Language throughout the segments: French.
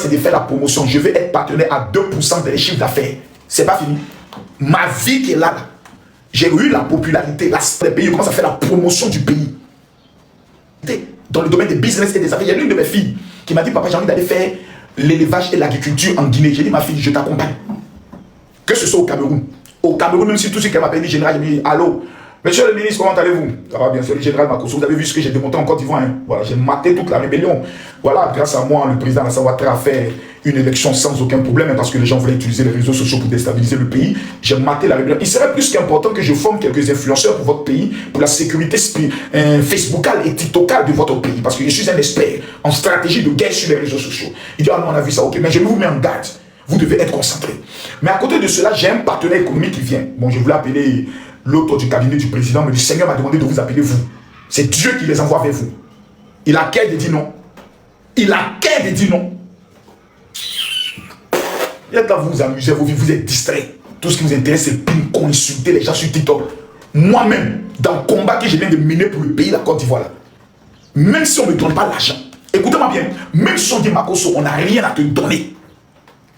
c'est de faire la promotion. Je vais être partenaire à 2% des chiffres d'affaires. C'est pas fini. Ma vie qui est là, j'ai eu la popularité. Là, les pays commencent à faire la promotion du pays. Dans le domaine des business et des affaires, il y a l'une de mes filles qui m'a dit, papa, j'ai envie d'aller faire l'élevage et l'agriculture en Guinée. J'ai dit, ma fille, je t'accompagne. Que ce soit au Cameroun. Au Cameroun, même si tout ce qu'elle m'appelle général, j'ai dit, allô, monsieur le ministre, comment allez-vous? Ça va bien, c'est le général Makosso. Vous avez vu ce que j'ai démonté en Côte d'Ivoire. Hein? Voilà, j'ai maté toute la rébellion. Voilà, grâce à moi, le président Alassane Ouattara a fait une élection sans aucun problème, parce que les gens voulaient utiliser les réseaux sociaux pour déstabiliser le pays. J'ai maté la rébellion. Il serait plus qu'important que je forme quelques influenceurs pour votre pays, pour la sécurité Facebookale et TikTokale de votre pays, parce que je suis un expert en stratégie de guerre sur les réseaux sociaux. Il dit, ah non, on a vu ça, ok, mais je vous mets en garde. Vous devez être concentré. Mais à côté de cela, j'ai un partenaire économique qui vient. Bon, je voulais appeler l'autre du cabinet du président, mais le Seigneur m'a demandé de vous appeler vous. C'est Dieu qui les envoie vers vous. Il a qu'à de dire non. Il a qu'à de dire non. Il y a quand vous vous amusez, vous êtes distrait. Tout ce qui vous intéresse, c'est ping-pong, insulter les gens sur TikTok. Moi-même, dans le combat que je viens de mener pour le pays, la Côte d'Ivoire, même si on ne me donne pas l'argent, écoutez-moi bien, même si on dit Makosso, on n'a rien à te donner,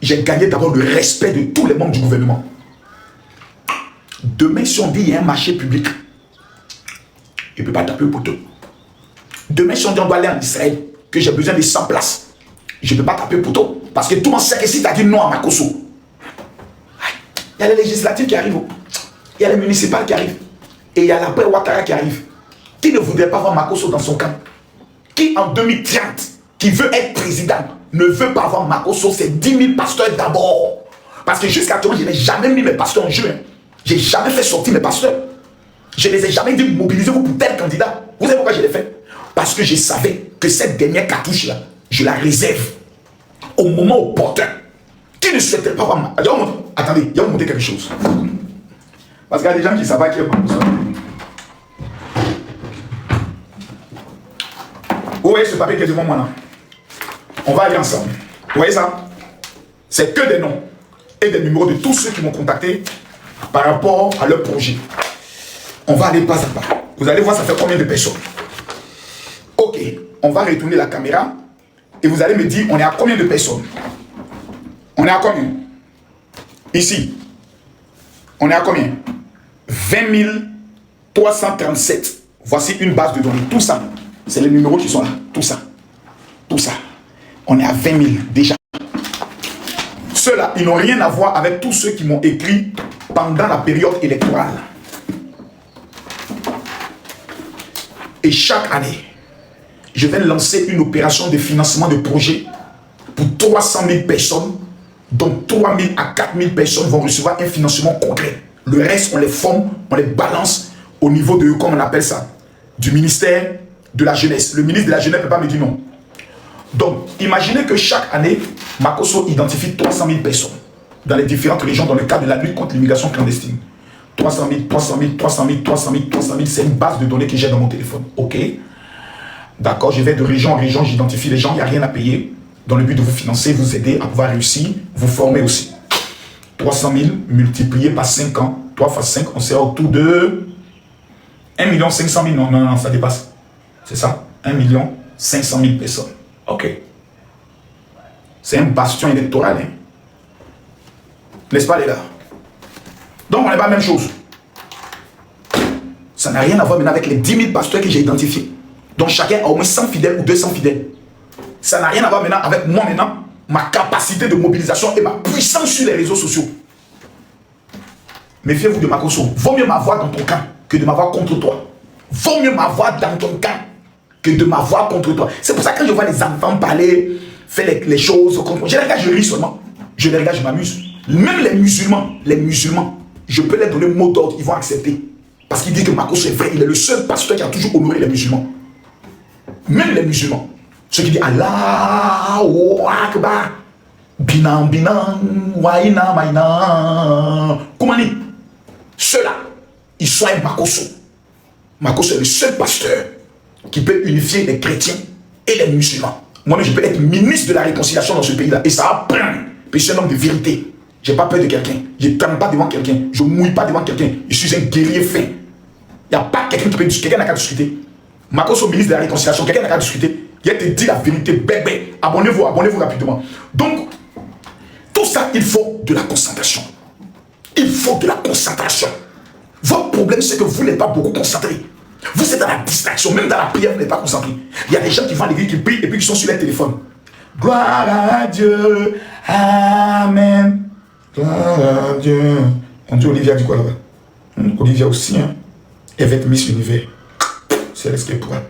j'ai gagné d'abord le respect de tous les membres du gouvernement. Demain, si on dit qu'il y a un marché public, je ne peux pas taper au poteau. Demain, si on dit qu'on doit aller en Israël, que j'ai besoin de 100 places, je ne peux pas taper au poteau. Parce que tout le monde sait que si tu as dit non à Makosso, il y a les législatives qui arrivent, il y a les municipales qui arrivent, et il y a l'après Ouattara qui arrive. Qui ne voudrait pas voir Makosso dans son camp? Qui en 2030, qui veut être président, ne veut pas voir Makosso? C'est 10 000 pasteurs d'abord. Parce que jusqu'à maintenant, je n'ai jamais mis mes pasteurs en jeu. Je n'ai jamais fait sortir mes pasteurs. Je ne les ai jamais dit mobilisez-vous pour tel candidat. Vous savez pourquoi je l'ai fait? Parce que je savais que cette dernière cartouche-là, je la réserve au moment opportun. Qui ne souhaitait pas voir attendez, il va vous montrer quelque chose. Parce qu'il y a des gens qui savent qui est Makosso. Vous voyez ce papier qui est devant moi là? On va aller ensemble. Vous voyez ça? C'est que des noms et des numéros de tous ceux qui m'ont contacté par rapport à leur projet. On va aller pas à pas. Vous allez voir ça fait combien de personnes. Ok, on va retourner la caméra et vous allez me dire on est à combien de personnes. On est à combien? Ici, on est à combien? 20 337. Voici une base de données. Tout ça, c'est les numéros qui sont là. Tout ça. Tout ça. On est à 20 000 déjà. Ceux-là, ils n'ont rien à voir avec tous ceux qui m'ont écrit pendant la période électorale. Et chaque année, je vais lancer une opération de financement de projet pour 300 000 personnes, dont 3 000 à 4 000 personnes vont recevoir un financement concret. Le reste, on les forme, on les balance au niveau de, comment on appelle ça, du ministère de la Jeunesse. Le ministre de la Jeunesse ne peut pas me dire non. Donc, imaginez que chaque année, Makosso identifie 300 000 personnes dans les différentes régions dans le cadre de la lutte contre l'immigration clandestine. 300 000, 300 000, 300 000, 300 000, 300 000, c'est une base de données que j'ai dans mon téléphone. Ok. D'accord, je vais de région en région, j'identifie les gens, il n'y a rien à payer. Dans le but de vous financer, vous aider à pouvoir réussir, vous former aussi. 300 000 multiplié par 5 ans, 3 fois 5, on sera autour de 1 500 000. Non, ça dépasse. C'est ça, 1 500 000 personnes. Ok. C'est un bastion électoral. Hein. N'est-ce pas les gars? Donc on n'est pas la même chose. Ça n'a rien à voir maintenant avec les 10 000 pasteurs que j'ai identifiés. Donc chacun a au moins 100 fidèles ou 200 fidèles. Ça n'a rien à voir maintenant avec moi maintenant, ma capacité de mobilisation et ma puissance sur les réseaux sociaux. Méfiez-vous de Makosso. Vaut mieux m'avoir dans ton camp que de m'avoir contre toi. Vaut mieux m'avoir dans ton camp que de m'avoir contre toi. C'est pour ça que quand je vois les enfants parler, faire les choses contre moi, je les regarde, je ris seulement. Je les regarde, je m'amuse. Même les musulmans, je peux les donner mot d'ordre, ils vont accepter. Parce qu'il dit que Makosso est vrai, il est le seul pasteur qui a toujours honoré les musulmans. Même les musulmans. Ceux qui disent Allahu Akbar, Binam, Waina, Maina. Comment dire? Ceux-là, ils sont un Makosso. Makosso est le seul pasteur qui peut unifier les chrétiens et les musulmans. Moi-même, je peux être ministre de la réconciliation dans ce pays-là. Et ça va prendre. Puis je suis un homme de vérité. Je n'ai pas peur de quelqu'un. Je ne tremble pas devant quelqu'un. Je ne mouille pas devant quelqu'un. Je suis un guerrier fin. Il n'y a pas quelqu'un qui peut discuter. Quelqu'un n'a qu'à discuter. Makosso, ministre de la réconciliation, quelqu'un n'a qu'à discuter. Il te dit la vérité, bébé. Abonnez-vous rapidement. Donc, tout ça, il faut de la concentration. Il faut de la concentration. Votre problème, c'est que vous n'êtes pas beaucoup concentré. Vous êtes dans la distraction, même dans la prière, vous n'êtes pas concentré. Il y a des gens qui vont à l'église, qui prient et puis qui sont sur leur téléphone. Gloire à Dieu. Amen. Gloire à Dieu. On dit Olivia dit quoi là-bas? Olivia aussi, hein. Elle va être Miss Univers. C'est ce qu'elle pourra.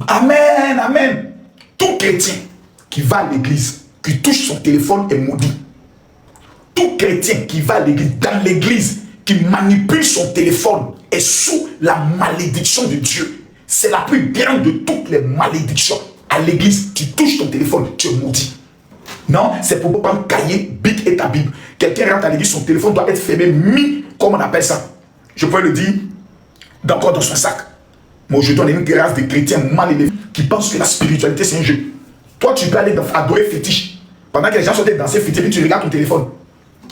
Amen, amen. Tout chrétien qui va à l'église, qui touche son téléphone est maudit. Tout chrétien qui va à l'église, dans l'église, qui manipule son téléphone est sous la malédiction de Dieu. C'est la plus grande de toutes les malédictions. À l'église, tu touches ton téléphone, tu es maudit. Non, c'est pour prendre cahier, bic et ta Bible. Quelqu'un rentre à l'église, son téléphone doit être fermé, mis, comment on appelle ça? Je peux le dire, encore dans son sac. Moi, je donne une grâce de chrétiens mal élevés qui pensent que la spiritualité, c'est un jeu. Toi, tu peux aller adorer fétiche. Pendant que les gens sont danser fétiche, tu regardes ton téléphone.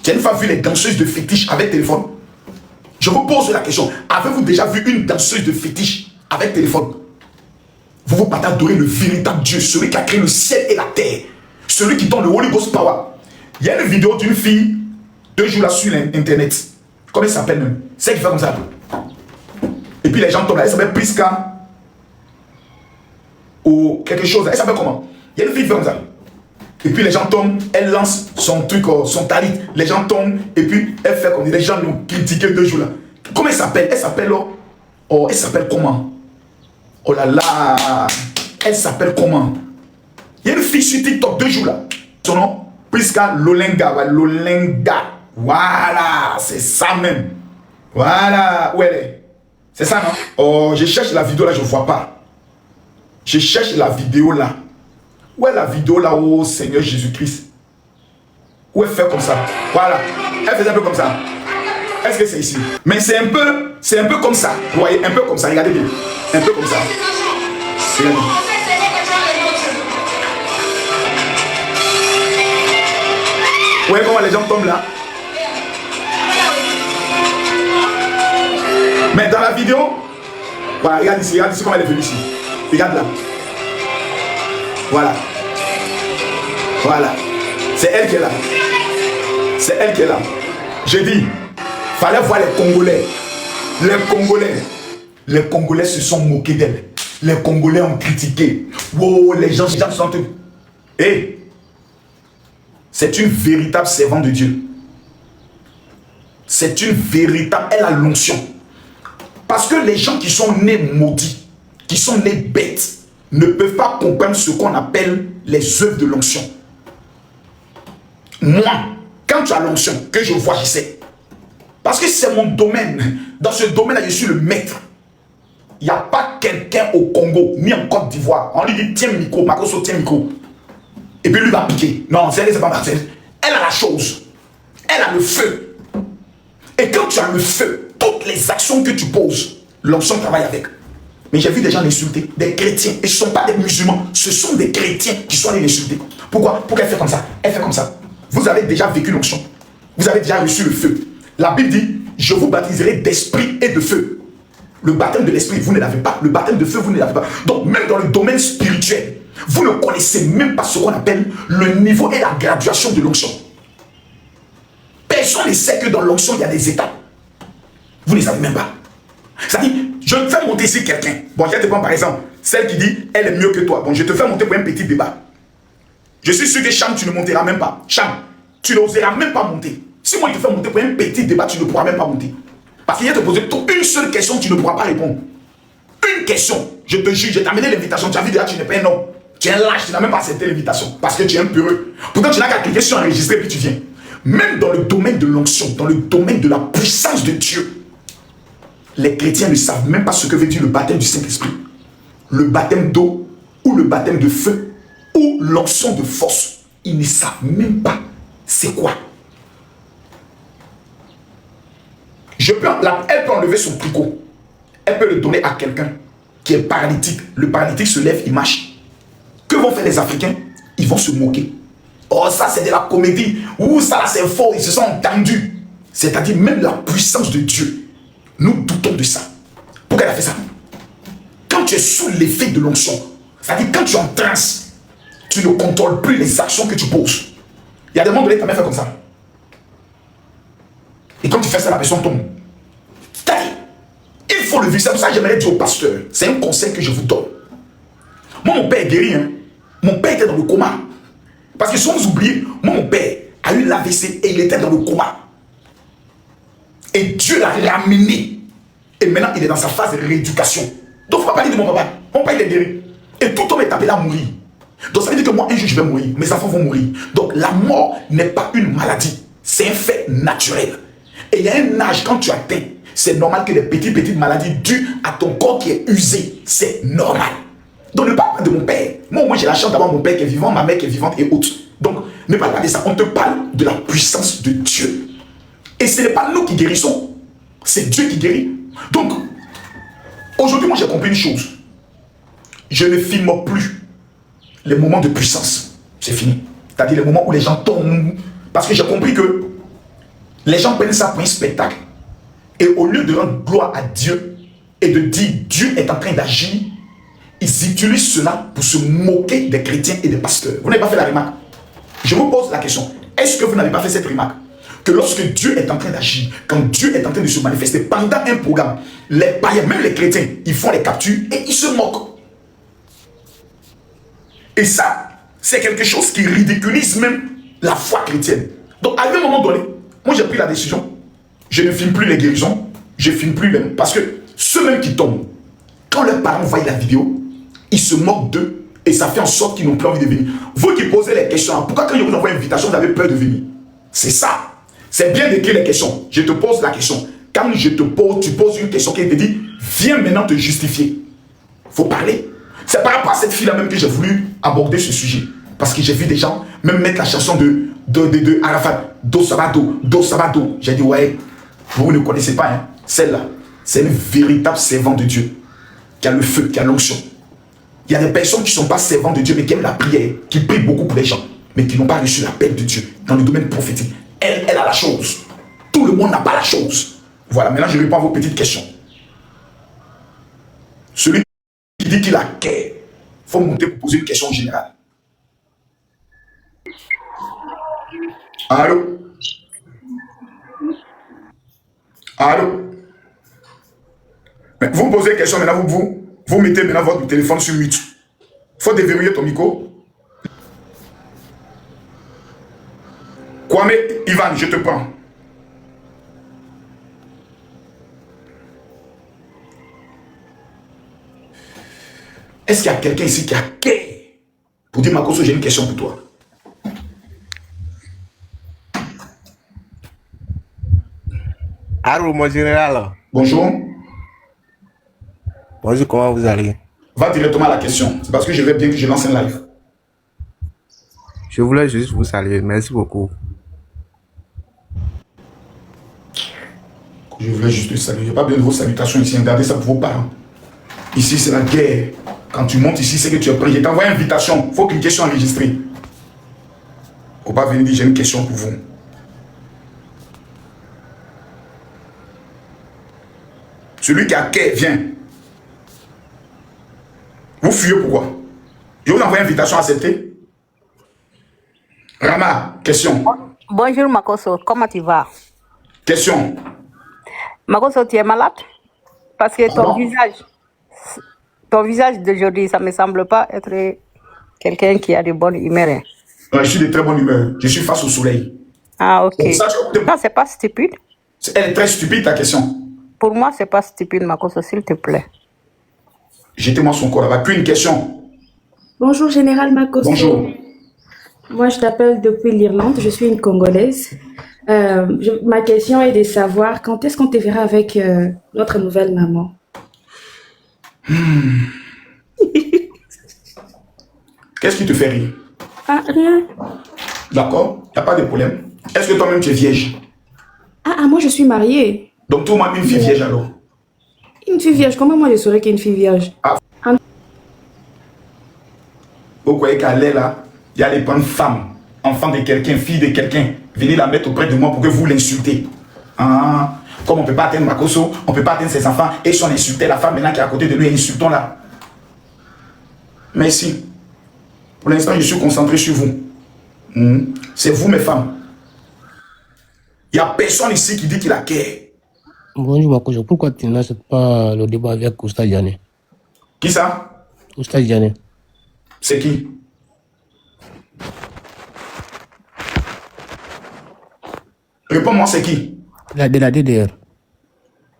Tu as une fois vu les danseuses de fétiche avec téléphone? Je vous pose la question. Avez-vous déjà vu une danseuse de fétiche avec téléphone? Vous partez adorer le véritable Dieu, celui qui a créé le ciel et la terre, celui qui donne le Holy Ghost Power. Il y a une vidéo d'une fille, 2 jours là sur l'internet. Comment elle s'appelle même? C'est qui fait comme ça. Et puis les gens tombent là. Elle s'appelle Priska. Ou quelque chose. Elle s'appelle comment? Il y a une fille qui fait comme ça. Et puis les gens tombent, elle lance son truc, son talit. Les gens tombent, et puis elle fait comme les gens nous critiquaient 2 jours là. Comment elle s'appelle? Elle s'appelle elle s'appelle comment? Oh là là! Elle s'appelle comment? Il y a une fille sur TikTok 2 jours là. Son nom? Priska Lolenga. Lolenga. Voilà, c'est ça même. Voilà, où elle est? C'est ça, non? Oh, je cherche la vidéo là, je ne vois pas. Je cherche la vidéo là. Où est la vidéo là, oh Seigneur Jésus-Christ? Où elle fait comme ça? Voilà, elle faisait un peu comme ça. Est-ce que c'est ici? Mais c'est un peu comme ça. Vous voyez, un peu comme ça, regardez bien. Un peu comme ça. Regardez. Vous voyez comment les gens tombent là? Mais dans la vidéo, voilà, regarde ici comment elle est venue ici. Regarde là. Voilà. Voilà. C'est elle qui est là. C'est elle qui est là. J'ai dit, fallait voir les Congolais. Les Congolais se sont moqués d'elle. Les Congolais ont critiqué. Wow, les gens sont... Et c'est une véritable servante de Dieu. C'est une véritable... Elle a l'onction. Parce que les gens qui sont nés maudits, qui sont nés bêtes, ne peuvent pas comprendre ce qu'on appelle les œuvres de l'onction. Moi, quand tu as l'onction, que je vois, je sais. Parce que c'est mon domaine. Dans ce domaine-là, je suis le maître. Il n'y a pas quelqu'un au Congo, ni en Côte d'Ivoire. On lui dit, tiens le micro, Makoso, tiens le micro. Et puis lui va piquer. Non, c'est pas Marcel. Elle a la chose. Elle a le feu. Et quand tu as le feu, toutes les actions que tu poses, l'onction travaille avec. Mais j'ai vu des gens l'insulter, des chrétiens, et ce ne sont pas des musulmans, ce sont des chrétiens qui sont allés l'insulter. Pourquoi? Pourquoi elle fait comme ça? Elle fait comme ça. Vous avez déjà vécu l'onction. Vous avez déjà reçu le feu. La Bible dit, je vous baptiserai d'esprit et de feu. Le baptême de l'esprit, vous ne l'avez pas. Le baptême de feu, vous ne l'avez pas. Donc même dans le domaine spirituel, vous ne connaissez même pas ce qu'on appelle le niveau et la graduation de l'onction. Personne ne sait que dans l'onction, il y a des étapes. Vous ne les savez même pas. C'est-à-dire, je te fais monter ici quelqu'un. Bon, je te prends par exemple, celle qui dit, elle est mieux que toi. Bon, je te fais monter pour un petit débat. Je suis sûr que Cham, tu ne monteras même pas. Cham, tu n'oseras même pas monter. Si moi, je te fais monter pour un petit débat, tu ne pourras même pas monter. Parce qu'il y a te poser une seule question, tu ne pourras pas répondre. Une question, je te jure, je t'ai amené l'invitation. Tu as vu déjà, tu n'es pas un homme. Tu es un lâche, tu n'as même pas accepté l'invitation. Parce que tu es un peureux. Pourtant, tu n'as qu'à cliquer sur enregistrer, puis tu viens. Même dans le domaine de l'onction, dans le domaine de la puissance de Dieu, les chrétiens ne savent même pas ce que veut dire le baptême du Saint-Esprit. Le baptême d'eau, ou le baptême de feu, ou l'onction de force. Ils ne savent même pas c'est quoi. Elle peut enlever son tricot. Elle peut le donner à quelqu'un qui est paralytique. Le paralytique se lève, il marche. Que vont faire les Africains? Ils vont se moquer. Oh, ça c'est de la comédie. Ou ça c'est faux, ils se sont entendus. C'est-à-dire même la puissance de Dieu. Nous doutons de ça. Pourquoi elle a fait ça? Quand tu es sous l'effet de l'onction, C'est-à-dire, quand tu es en transe, tu ne contrôles plus les actions que tu poses. Il y a des moments donné, ta mère fait comme ça. Et quand tu fais ça, la personne tombe. Il faut le vivre. C'est pour ça que j'aimerais dire au pasteur, c'est un conseil que je vous donne. Moi, mon père est guéri. Hein. Mon père était dans le coma. Parce que sans vous oublier, moi, mon père a eu l'AVC et il était dans le coma. Et Dieu l'a ramené. Et maintenant, il est dans sa phase de rééducation. Donc, il ne faut pas parler de mon papa. Mon père, il est guéri. Et tout homme est appelé à mourir. Donc, ça veut dire que moi, un jour, je vais mourir. Mes enfants vont mourir. Donc, la mort n'est pas une maladie. C'est un fait naturel. Et il y a un âge, quand tu atteins, c'est normal que les petites maladies dues à ton corps qui est usé, c'est normal. Donc, ne parle pas de mon père. Moi, j'ai la chance d'avoir mon père qui est vivant, ma mère qui est vivante et autres. Donc, ne parle pas de ça. On te parle de la puissance de Dieu. Et ce n'est pas nous qui guérissons. C'est Dieu qui guérit. Donc, aujourd'hui, moi, j'ai compris une chose. Je ne filme plus les moments de puissance. C'est fini. C'est-à-dire les moments où les gens tombent. Parce que j'ai compris que les gens prennent ça pour un spectacle. Et au lieu de rendre gloire à Dieu et de dire Dieu est en train d'agir, ils utilisent cela pour se moquer des chrétiens et des pasteurs. Vous n'avez pas fait la remarque? Je vous pose la question. Est-ce que vous n'avez pas fait cette remarque? Que lorsque Dieu est en train d'agir, quand Dieu est en train de se manifester pendant un programme, les païens, même les chrétiens, ils font les captures et ils se moquent. Et ça, c'est quelque chose qui ridiculise même la foi chrétienne. Donc, à un moment donné, moi j'ai pris la décision, je ne filme plus les guérisons, je ne filme plus les... Parce que ceux-mêmes qui tombent, quand leurs parents voient la vidéo, ils se moquent d'eux et ça fait en sorte qu'ils n'ont plus envie de venir. Vous qui posez les questions, pourquoi quand je vous envoie une invitation, vous avez peur de venir? C'est ça. C'est bien d'écrire les questions. Je te pose la question. Quand je te pose, tu poses une question qui te dit, viens maintenant te justifier. Il faut parler. C'est par rapport à cette fille-là même que j'ai voulu aborder ce sujet. Parce que j'ai vu des gens même mettre la chanson de Arafat, Do Sabado, Do Sabado. J'ai dit, ouais, vous ne connaissez pas, hein. Celle-là, c'est une véritable servante de Dieu. Qui a le feu, qui a l'onction. Il y a des personnes qui ne sont pas servantes de Dieu, mais qui aiment la prière, qui prient beaucoup pour les gens, mais qui n'ont pas reçu l'appel de Dieu dans le domaine prophétique. Elle a la chose. Tout le monde n'a pas la chose. Voilà, maintenant je réponds à vos petites questions. Celui qui dit qu'il a quai, il faut monter pour poser une question générale. Allô? Allô? Mais vous me posez une question maintenant, vous mettez maintenant votre téléphone sur mute. Il faut déverrouiller ton micro. Kwame, Ivan, je te prends. Est-ce qu'il y a quelqu'un ici qui a quai pour dire, Makoso, j'ai une question pour toi? Allô, mon général. Bonjour. Bonjour, comment vous allez? Va directement à la question. C'est parce que je vais bien que je lance un live. Je voulais juste vous saluer. Merci beaucoup. Je voulais juste te saluer. Il n'y a pas besoin de vos salutations ici. Regardez ça pour vos parents. Ici, c'est la guerre. Quand tu montes ici, c'est que tu es prêt. Je t'envoie une invitation. Il faut qu'une question enregistrée. Il ne faut pas venir dire j'ai une question pour vous. Celui qui a quai, viens. Vous fuyez pourquoi? Je vous envoie une invitation à accepter. Rama, question. Bonjour Makoso, comment tu vas? Question. Makoso, tu es malade? Parce que ton visage d'aujourd'hui, ça ne me semble pas être quelqu'un qui a de bonne humeur. Hein. Non, je suis de très bonne humeur. Je suis face au soleil. Ah, ok. Ça, non, c'est pas stupide. Elle est très stupide, ta question. Pour moi, c'est pas stupide, Makoso, s'il te plaît. Jetez-moi son corps là-bas. Puis une question. Bonjour, Général Makoso. Bonjour. Moi, je t'appelle depuis l'Irlande. Je suis une Congolaise. Ma question est de savoir quand est-ce qu'on te verra avec notre nouvelle maman? Qu'est-ce qui te fait rire? Ah, rien. D'accord, il n'y a pas de problème. Est-ce que toi-même tu es vierge? Moi, je suis mariée. Donc toi, une fille vierge alors? Une fille vierge, comment moi je saurais qu'une fille vierge? Vous croyez qu'à l'air là, il y a les bonnes femmes, enfants de quelqu'un, fille de quelqu'un, venez la mettre auprès de moi pour que vous l'insultez. Comme on ne peut pas atteindre Makoso, on ne peut pas atteindre ses enfants, et si on insultait la femme maintenant qui est à côté de nous, insultons-la. Merci. Pour l'instant, je suis concentré sur vous. C'est vous, mes femmes. Il n'y a personne ici qui dit qu'il a guerre. Bonjour Makoso, pourquoi tu n'acceptes pas le débat avec Oustaz Diané? Qui ça? Oustaz Diané. C'est qui? Réponds-moi, c'est qui? De la DDR.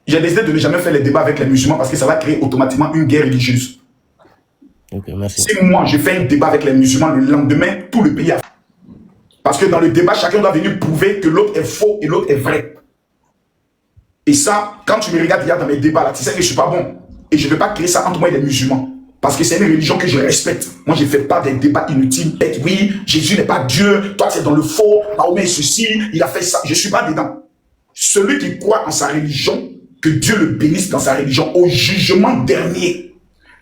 J'ai décidé de ne jamais faire les débats avec les musulmans parce que ça va créer automatiquement une guerre religieuse. Ok, merci. Si moi, je fais un débat avec les musulmans, le lendemain, tout le pays a... Parce que dans le débat, chacun doit venir prouver que l'autre est faux et l'autre est vrai. Et ça, quand tu me regardes hier dans mes débats, là, tu sais que je ne suis pas bon. Et je ne vais pas créer ça entre moi et les musulmans. Parce que c'est une religion que je respecte. Moi, je ne fais pas des débats inutiles. Peut-être, oui, Jésus n'est pas Dieu. Toi, tu es dans le faux. Mahomet est ceci. Il a fait ça. Je ne suis pas dedans. Celui qui croit en sa religion, que Dieu le bénisse dans sa religion, au jugement dernier.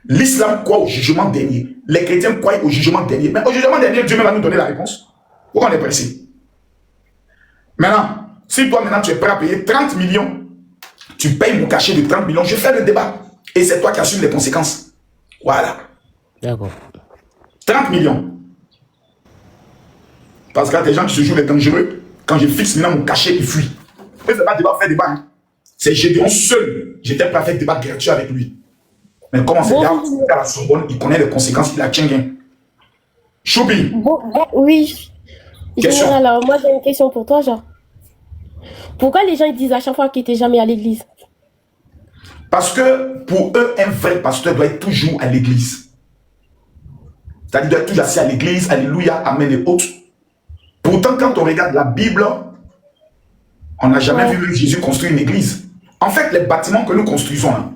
L'islam croit au jugement dernier. Les chrétiens croient au jugement dernier. Mais au jugement dernier, Dieu même va nous donner la réponse. Pourquoi on est pressé? Maintenant, si toi, maintenant, tu es prêt à payer 30 millions, tu payes mon cachet de 30 millions, je fais le débat. Et c'est toi qui assumes les conséquences. Voilà. D'accord. 30 millions. Parce qu'il y a des gens qui se jouent les dangereux. Quand je fixe maintenant mon cachet, ils fuient. Mais c'est pas débat, faire débat. Hein. C'est Gédéon seul. J'étais prêt à faire débat gratuit avec lui. Mais comment c'est à la Sorbonne, il connaît les conséquences, il a tient gain. Choubi. Oui. Question. Général, alors moi j'ai une question pour toi, genre. Pourquoi les gens ils disent à chaque fois qu'ils n'étaient jamais à l'église? Parce que pour eux, un vrai pasteur doit être toujours à l'église. C'est-à-dire, il doit être toujours assis à l'église, alléluia, amen et autres. Pourtant, quand on regarde la Bible, on n'a jamais vu Jésus construire une église. En fait, les bâtiments que nous construisons, là,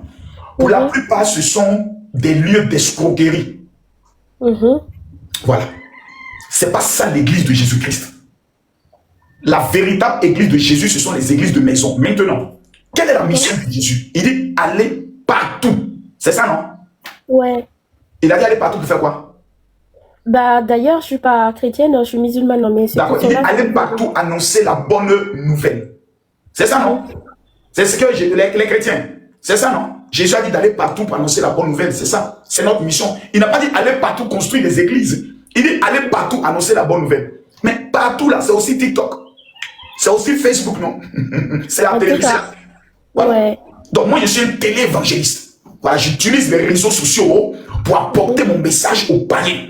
pour la plupart, ce sont des lieux d'escroquerie. Voilà. C'est pas ça l'église de Jésus-Christ. La véritable église de Jésus, ce sont les églises de maison. Maintenant, quelle est la mission de Jésus? Il dit aller partout. C'est ça, non? Ouais. Il a dit aller partout pour faire quoi? Bah d'ailleurs, je suis pas chrétienne, je suis musulmane, non, mais c'est d'accord. Il dit aller partout annoncer la bonne nouvelle. C'est ça, non? C'est ce que les chrétiens. C'est ça, non? Jésus a dit d'aller partout pour annoncer la bonne nouvelle. C'est ça. C'est notre mission. Il n'a pas dit aller partout construire des églises. Il dit aller partout annoncer la bonne nouvelle. Mais partout là, c'est aussi TikTok. C'est aussi Facebook, non? C'est la télévision. Voilà. Ouais. Donc moi, je suis un télé-évangéliste. Voilà, j'utilise les réseaux sociaux pour apporter mon message aux païens.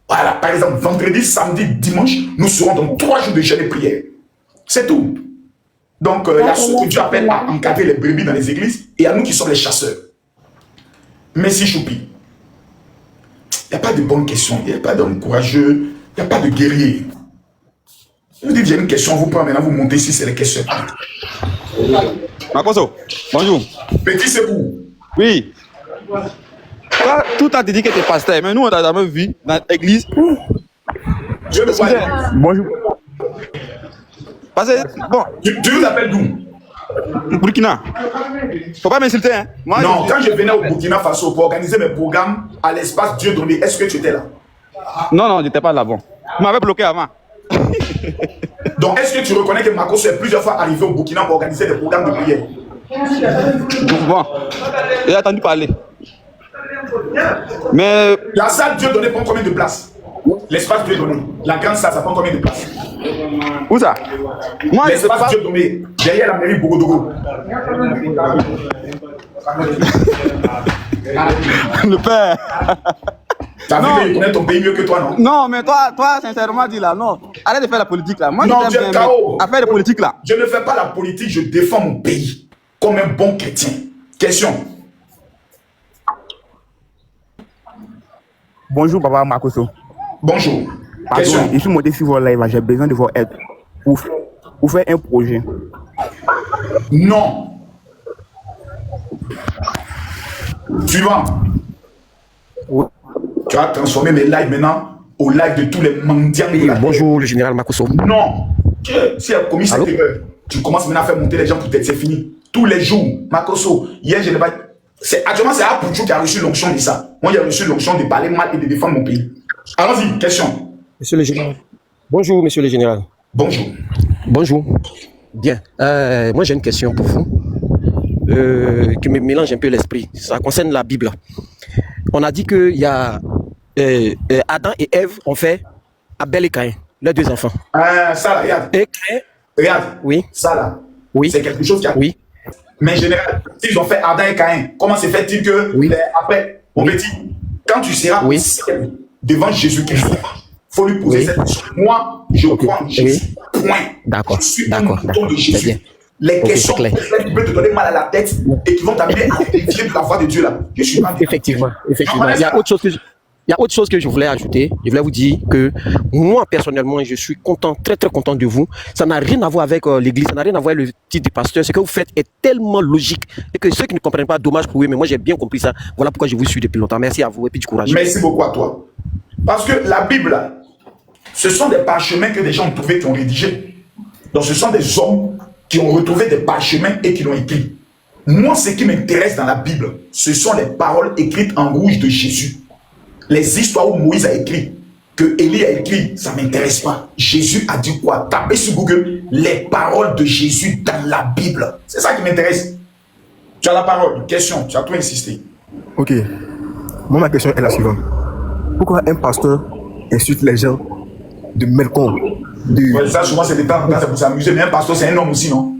Voilà, par exemple, vendredi, samedi, dimanche, nous serons dans 3 jours de jeûne et prière. C'est tout. Donc, il y a ceux que Dieu appelle à encadrer les brebis dans les églises et à nous qui sommes les chasseurs. Merci Choupi. Il n'y a pas de bonnes questions, il n'y a pas d'homme courageux, il n'y a pas de guerrier. Je vous dis, j'ai une question, vous prenez maintenant, vous montez ici, c'est les questions. Makoso, bonjour. Petit, c'est vous. Oui. Toi, tout a dit que tu es pasteur, mais nous, on t'a jamais vu dans l'église. Je le vois. Bonjour. Parce que, bon. Tu vous appelles d'où? Burkina. Faut pas m'insulter, hein. Moi, non, quand je venais au Burkina Faso pour organiser mes programmes à l'espace Dieu donné, est-ce que tu étais là? Non, je n'étais pas là, bon. Tu m'avais bloqué avant. Donc, est-ce que tu reconnais que Makoso est plusieurs fois arrivé au Burkina pour organiser des programmes de prière? Bon, j'ai entendu parler. Mais... La salle Dieu donné prend combien de places? L'espace Dieu donné. La grande salle, ça prend combien de places? Où ça? Moi, l'espace Dieu donné, derrière la mairie Bogodogo. Le père. T'as vu qu'il connaît ton pays mieux que toi, non? Non, mais toi, sincèrement, dis là, non. Arrête de faire la politique là. Moi, non, tu es KO. À faire la politique là. Je ne fais pas la politique, je défends mon pays comme un bon chrétien. Question. Bonjour, Papa Makoso. Bonjour. Pardon, Question. je suis monté sur votre live, j'ai besoin de votre aide pour faire un projet. Non. Suivant. Oui. Tu as transformé mes lives maintenant au live de tous les mendiants. Bonjour, le général Makoso. Non. Si elle a commis cette erreur, tu commences maintenant à faire monter les gens pour t'aider, c'est fini. Tous les jours, Makoso, hier je n'ai pas... Actuellement, c'est Apouchou qui a reçu l'onction de ça. Moi, j'ai reçu l'onction de parler mal et de défendre mon pays. Allons-y, question. Monsieur le général. Bonjour, monsieur le général. Bonjour. Bonjour. Bien. Moi, j'ai une question pour vous qui me mélange un peu l'esprit. Ça concerne la Bible. On a dit qu'il y a Adam et Ève ont fait Abel et Caïn, leurs 2 enfants. Ça là, regarde. Et Caïn, Regarde. oui, Ça là. oui, C'est quelque chose qui a. oui, Mais en général, s'ils ont fait Adam et Caïn, comment se fait-il que oui, après, mon petit, quand tu seras oui, devant Jésus-Christ, il faut lui poser oui, cette question. Moi, je ok, crois en Jésus. oui, Point. d'accord, Je suis un d'accord, mouton de d'accord, c'est bien, Jésus. Les ok, questions c'est clair. qui peuvent te donner mal à la tête et qui vont t'amener à dévier de la voix de Dieu là. Je suis pas Effectivement, effectivement. Il y a autre chose que je voulais ajouter. Je voulais vous dire que moi, personnellement, je suis content, très, très content de vous. Ça n'a rien à voir avec l'église, ça n'a rien à voir avec le titre de pasteur. Ce que vous faites est tellement logique et que ceux qui ne comprennent pas, dommage pour eux, mais moi, j'ai bien compris ça. Voilà pourquoi je vous suis depuis longtemps. Merci à vous et puis du courage. Merci beaucoup à toi. Parce que la Bible, ce sont des parchemins que des gens ont trouvés qui ont rédigé. Donc, ce sont des hommes qui ont retrouvé des parchemins et qui l'ont écrit. Moi, ce qui m'intéresse dans la Bible, ce sont les paroles écrites en rouge de Jésus. Les histoires où Moïse a écrit, que Élie a écrit, ça ne m'intéresse pas. Jésus a dit quoi? Tapez sur Google les paroles de Jésus dans la Bible. C'est ça qui m'intéresse. Tu as la parole, question, tu as tout insisté. Ok. Moi, ma question est la suivante. Pourquoi un pasteur insulte les gens de Melcombe Ouais, ça, souvent, c'est des temps c'est pour s'amuser, mais un pasteur, c'est un homme aussi, non?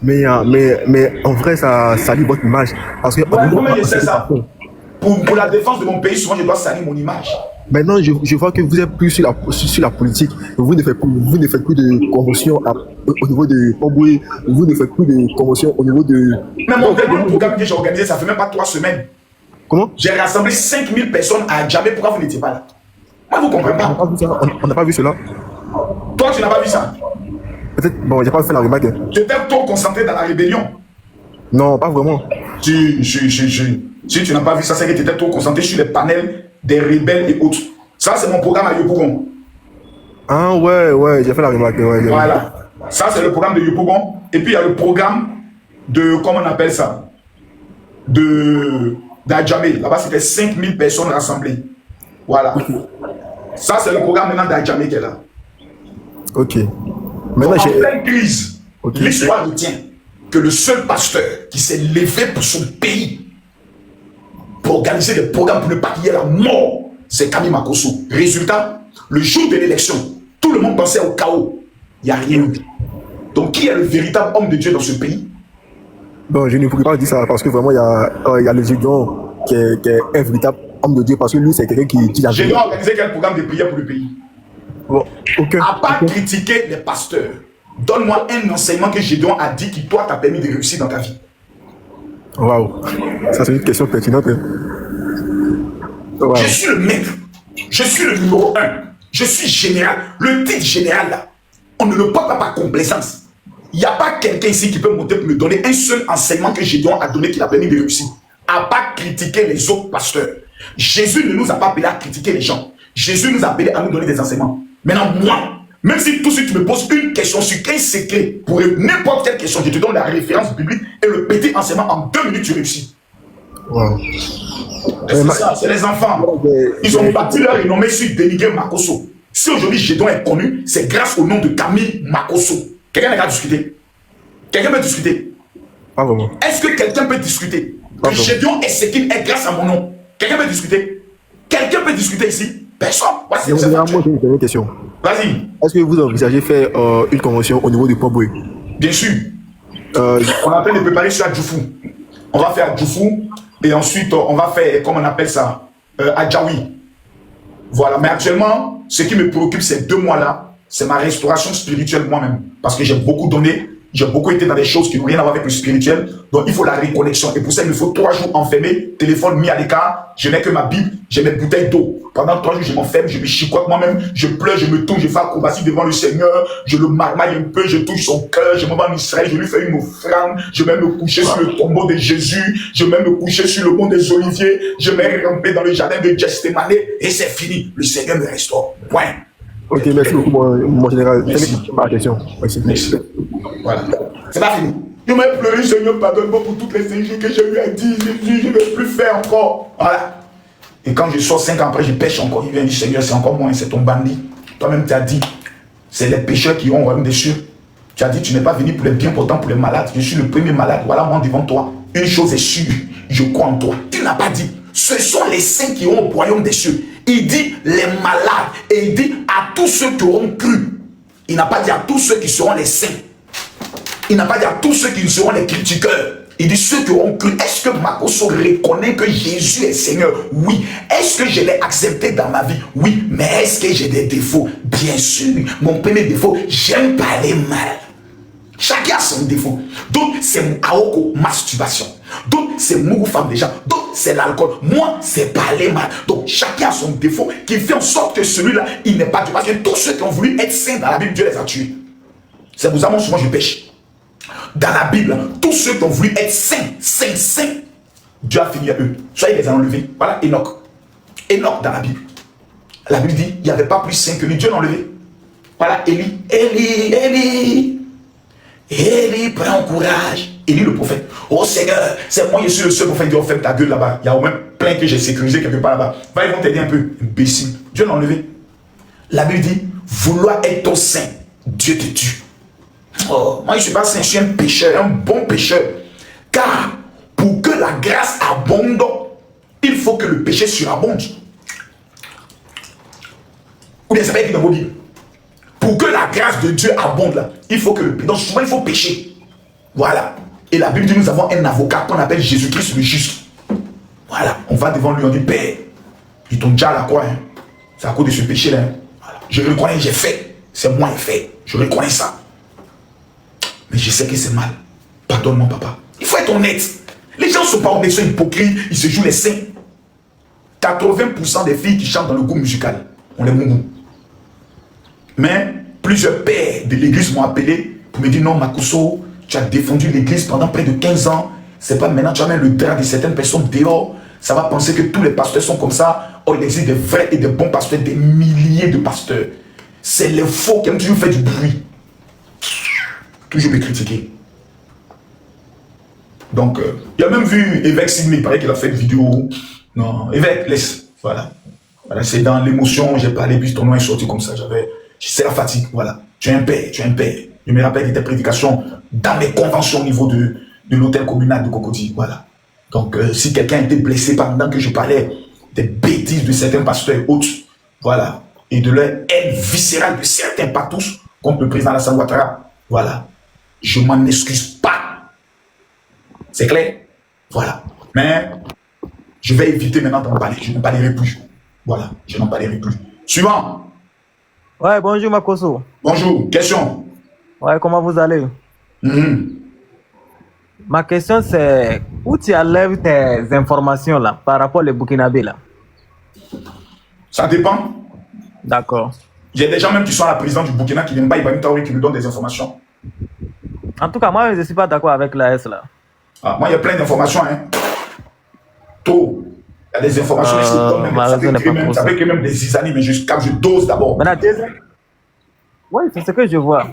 mais en vrai, ça salit votre image. Parce que Ouais, comment je sais ça? Pour la défense de mon pays, souvent, je dois salir mon image. maintenant, je vois que vous êtes plus sur la politique. Vous ne faites plus de convention au niveau de Pamboué. Vous ne faites plus de convention au niveau de... Mais mon dernier programme que j'ai organisé, ça fait même pas 3 semaines. Comment? J'ai rassemblé 5000 personnes à Djamé. Pourquoi vous n'étiez pas là? Moi, vous ne comprenez pas. On n'a pas vu cela. Toi, tu n'as pas vu ça. Peut-être, bon, j'ai pas fait la remarque. Tu étais trop concentré dans la rébellion. Non, pas vraiment. Si tu n'as pas vu ça, c'est que tu étais trop concentré sur les panels des rebelles et autres. Ça, c'est mon programme à Yopougon. Ah ouais, j'ai fait la remarque. Ouais, Voilà. Ça, c'est le programme de Yopougon. Et puis, il y a le programme de, comment on appelle ça? d'Adjamé. Là-bas, c'était 5000 personnes rassemblées. Voilà. Ça, c'est le programme maintenant d'Adjamé qui est là. Ok. Maintenant, en pleine crise, l'histoire retient que le seul pasteur qui s'est levé pour son pays, pour organiser des programmes pour ne pas qu'il y ait la mort, c'est Camille Makosso. Résultat, le jour de l'élection, tout le monde pensait au chaos. Il n'y a rien eu. Donc, qui est le véritable homme de Dieu dans ce pays? Bon, je ne pourrais pas dire ça parce que vraiment, il y a le Gédéon qui est un véritable homme de Dieu parce que lui, c'est quelqu'un qui dit la vérité. J'ai dû organiser quel programme de prière pour le pays? Bon, à part critiquer les pasteurs, donne-moi un enseignement que Gédéon a dit qui, toi, t'a permis de réussir dans ta vie. Waouh, ça c'est une question pertinente. Wow. Je suis le maître, je suis le numéro 1, je suis général. Le titre général, là, on ne le porte pas par complaisance. Il n'y a pas quelqu'un ici qui peut monter pour me donner un seul enseignement que Gédéon a donné qui l'a permis de réussir. À part critiquer les autres pasteurs. Jésus ne nous a pas appelé à critiquer les gens. Jésus nous a appelé à nous donner des enseignements. Maintenant, moi, même si tout de suite tu me poses une question sur un secret, pour n'importe quelle question, je te donne la référence biblique et le petit enseignement en 2 minutes, tu réussis. Wow. C'est ça, c'est les enfants. Ils ont bâti leur renommée sur dénigrer Makosso. Si aujourd'hui Gédéon est connu, c'est grâce au nom de Camille Makosso. Quelqu'un n'a qu'à discuter. Quelqu'un peut discuter. Pas vraiment. Est-ce que quelqu'un peut discuter que Gédéon est ce qu'il est grâce à mon nom? Quelqu'un peut discuter? Quelqu'un peut discuter ici? Personne. Moi, j'ai une dernière question. Vas-y. Est-ce que vous envisagez faire une convention au niveau du Pamboué? Bien sûr. On est en train de préparer sur Adjoufou. On va faire Adjoufou et ensuite on va faire, comment on appelle ça, Adjaoui. Voilà. Mais actuellement, ce qui me préoccupe ces 2 mois-là, c'est ma restauration spirituelle moi-même. Parce que j'ai beaucoup donné, j'ai beaucoup été dans des choses qui n'ont rien à voir avec le spirituel. Donc il faut la reconnexion. Et pour ça, il me faut 3 jours enfermé, téléphone mis à l'écart. Je n'ai que ma Bible, j'ai mes bouteilles d'eau. Pendant 3 jours, je m'enferme, je me chicote moi-même, je pleure, je me tourne, je fais acrobatie devant le Seigneur, je le marmaille un peu, je touche son cœur, je m'en vais en Israël, je lui fais une offrande, je vais me coucher sur le tombeau de Jésus, je vais me coucher sur le mont des Oliviers, je vais ramper dans le jardin de Gethsémane et c'est fini. Le Seigneur me restaure. Point. Ok, merci beaucoup, mon général. C'est ma question. Merci. Voilà. C'est pas fini. Je m'ai pleuré, Seigneur, pardonne-moi pour toutes les injures que j'ai eu à dire. Jésus, je ne vais plus faire encore. Voilà. Et quand je sors 5 ans après, je pêche encore. Il vient dire, Seigneur, c'est encore moi, c'est ton bandit. Toi-même, tu as dit, c'est les pécheurs qui ont royaume des cieux. Tu as dit, tu n'es pas venu pour les bien portants, pour les malades. Je suis le premier malade. Voilà, moi, devant toi. Une chose est sûre, je crois en toi. Tu n'as pas dit, ce sont les saints qui ont au royaume des cieux. Il dit les malades. Et il dit à tous ceux qui auront cru. Il n'a pas dit à tous ceux qui seront les saints. Il n'a pas dit à tous ceux qui seront les critiqueurs. Il dit ceux qui auront cru. Est-ce que Makosso reconnaît que Jésus est Seigneur? Oui. Est-ce que je l'ai accepté dans ma vie? Oui. Mais est-ce que j'ai des défauts? Bien sûr. Mon premier défaut, j'aime parler mal. Chacun a son défaut. Donc, c'est Aoko, masturbation. Donc, c'est mourou femme déjà. Donc, c'est l'alcool. Moi, c'est parler mal. Donc, chacun a son défaut qui fait en sorte que celui-là, il n'est pas Dieu. Parce que tous ceux qui ont voulu être saints dans la Bible, Dieu les a tués. C'est vous savez, souvent je pêche. Dans la Bible, tous ceux qui ont voulu être saints, Dieu a fini à eux. Soit il les a enlevés. Voilà, Enoch. Enoch dans la Bible. La Bible dit, il n'y avait pas plus saint que lui. Dieu l'a enlevé. Voilà, Élie, prends courage. Élie le prophète. Oh Seigneur, c'est moi, je suis le seul prophète. Dieu, ferme ta gueule là-bas. Il y a au même plein que j'ai sécurisé quelque part là-bas. Va, ils vont t'aider un peu. Imbécile. Dieu l'a enlevé. La Bible dit, vouloir être saint, Dieu te tue. Oh, moi je ne suis pas saint, je suis un pécheur, un bon pécheur. Car pour que la grâce abonde, il faut que le péché surabonde. Ou bien c'est pas écrit dans vos Bibles. Pour que la grâce de Dieu abonde là, il faut que le... Donc souvent il faut pécher. Voilà. Et la Bible dit nous avons un avocat qu'on appelle Jésus-Christ le juste. Voilà. On va devant lui, on dit Père, ils t'ont déjà à la croix. Hein. C'est à cause de ce péché là. Hein. Voilà. Je reconnais, j'ai fait. C'est moi qui ai fait. Je reconnais ça. Mais je sais que c'est mal. Pardonne-moi, papa. Il faut être honnête. Les gens ne sont pas honnêtes, ils sont hypocrites, ils se jouent les saints. 80% des filles qui chantent dans le groupe musical, on les moumou. Mais plusieurs pères de l'église m'ont appelé pour me dire non, Makosso, tu as défendu l'église pendant près de 15 ans. C'est pas maintenant tu as mis le drap de certaines personnes dehors. Ça va penser que tous les pasteurs sont comme ça. Or, il existe des vrais et des bons pasteurs, des milliers de pasteurs. C'est les faux qui aiment toujours faire du bruit. Toujours me critiquer. Donc, il a même vu évêque Sidney, il paraît qu'il a fait une vidéo. Non, évêque, laisse. Voilà. Voilà, c'est dans l'émotion, j'ai parlé, puis ton nom est sorti comme ça. C'est la fatigue, voilà. Tu es un père, tu es un père. Je me rappelle de tes prédications dans mes conventions au niveau de l'hôtel communal de Cocody, voilà. Donc, si quelqu'un était blessé pendant que je parlais des bêtises de certains pasteurs et autres, voilà, et de leur haine viscérale de certains, pas tous, contre le président Alassane Ouattara, voilà. Je m'en excuse pas. C'est clair? Voilà. Mais je vais éviter maintenant d'en parler. Je n'en parlerai plus. Voilà. Je n'en parlerai plus. Suivant. Ouais, bonjour Makosso. Bonjour. Question. Ouais, comment vous allez? Ma question c'est, où tu enlèves tes informations là, par rapport aux Burkinabés là? Ça dépend. D'accord. Il y a des gens même qui sont à la présidence du Burkina qui n'aiment pas Ibrahim Traoré qui nous donnent des informations. En tout cas, moi, je ne suis pas d'accord avec l'AS là. Ah, moi, il y a plein d'informations. Hein. Tôt. Il y a des informations qui se donnent même. Ça fait que même des zizanis, mais je dose d'abord. Oui, c'est ce que je vois.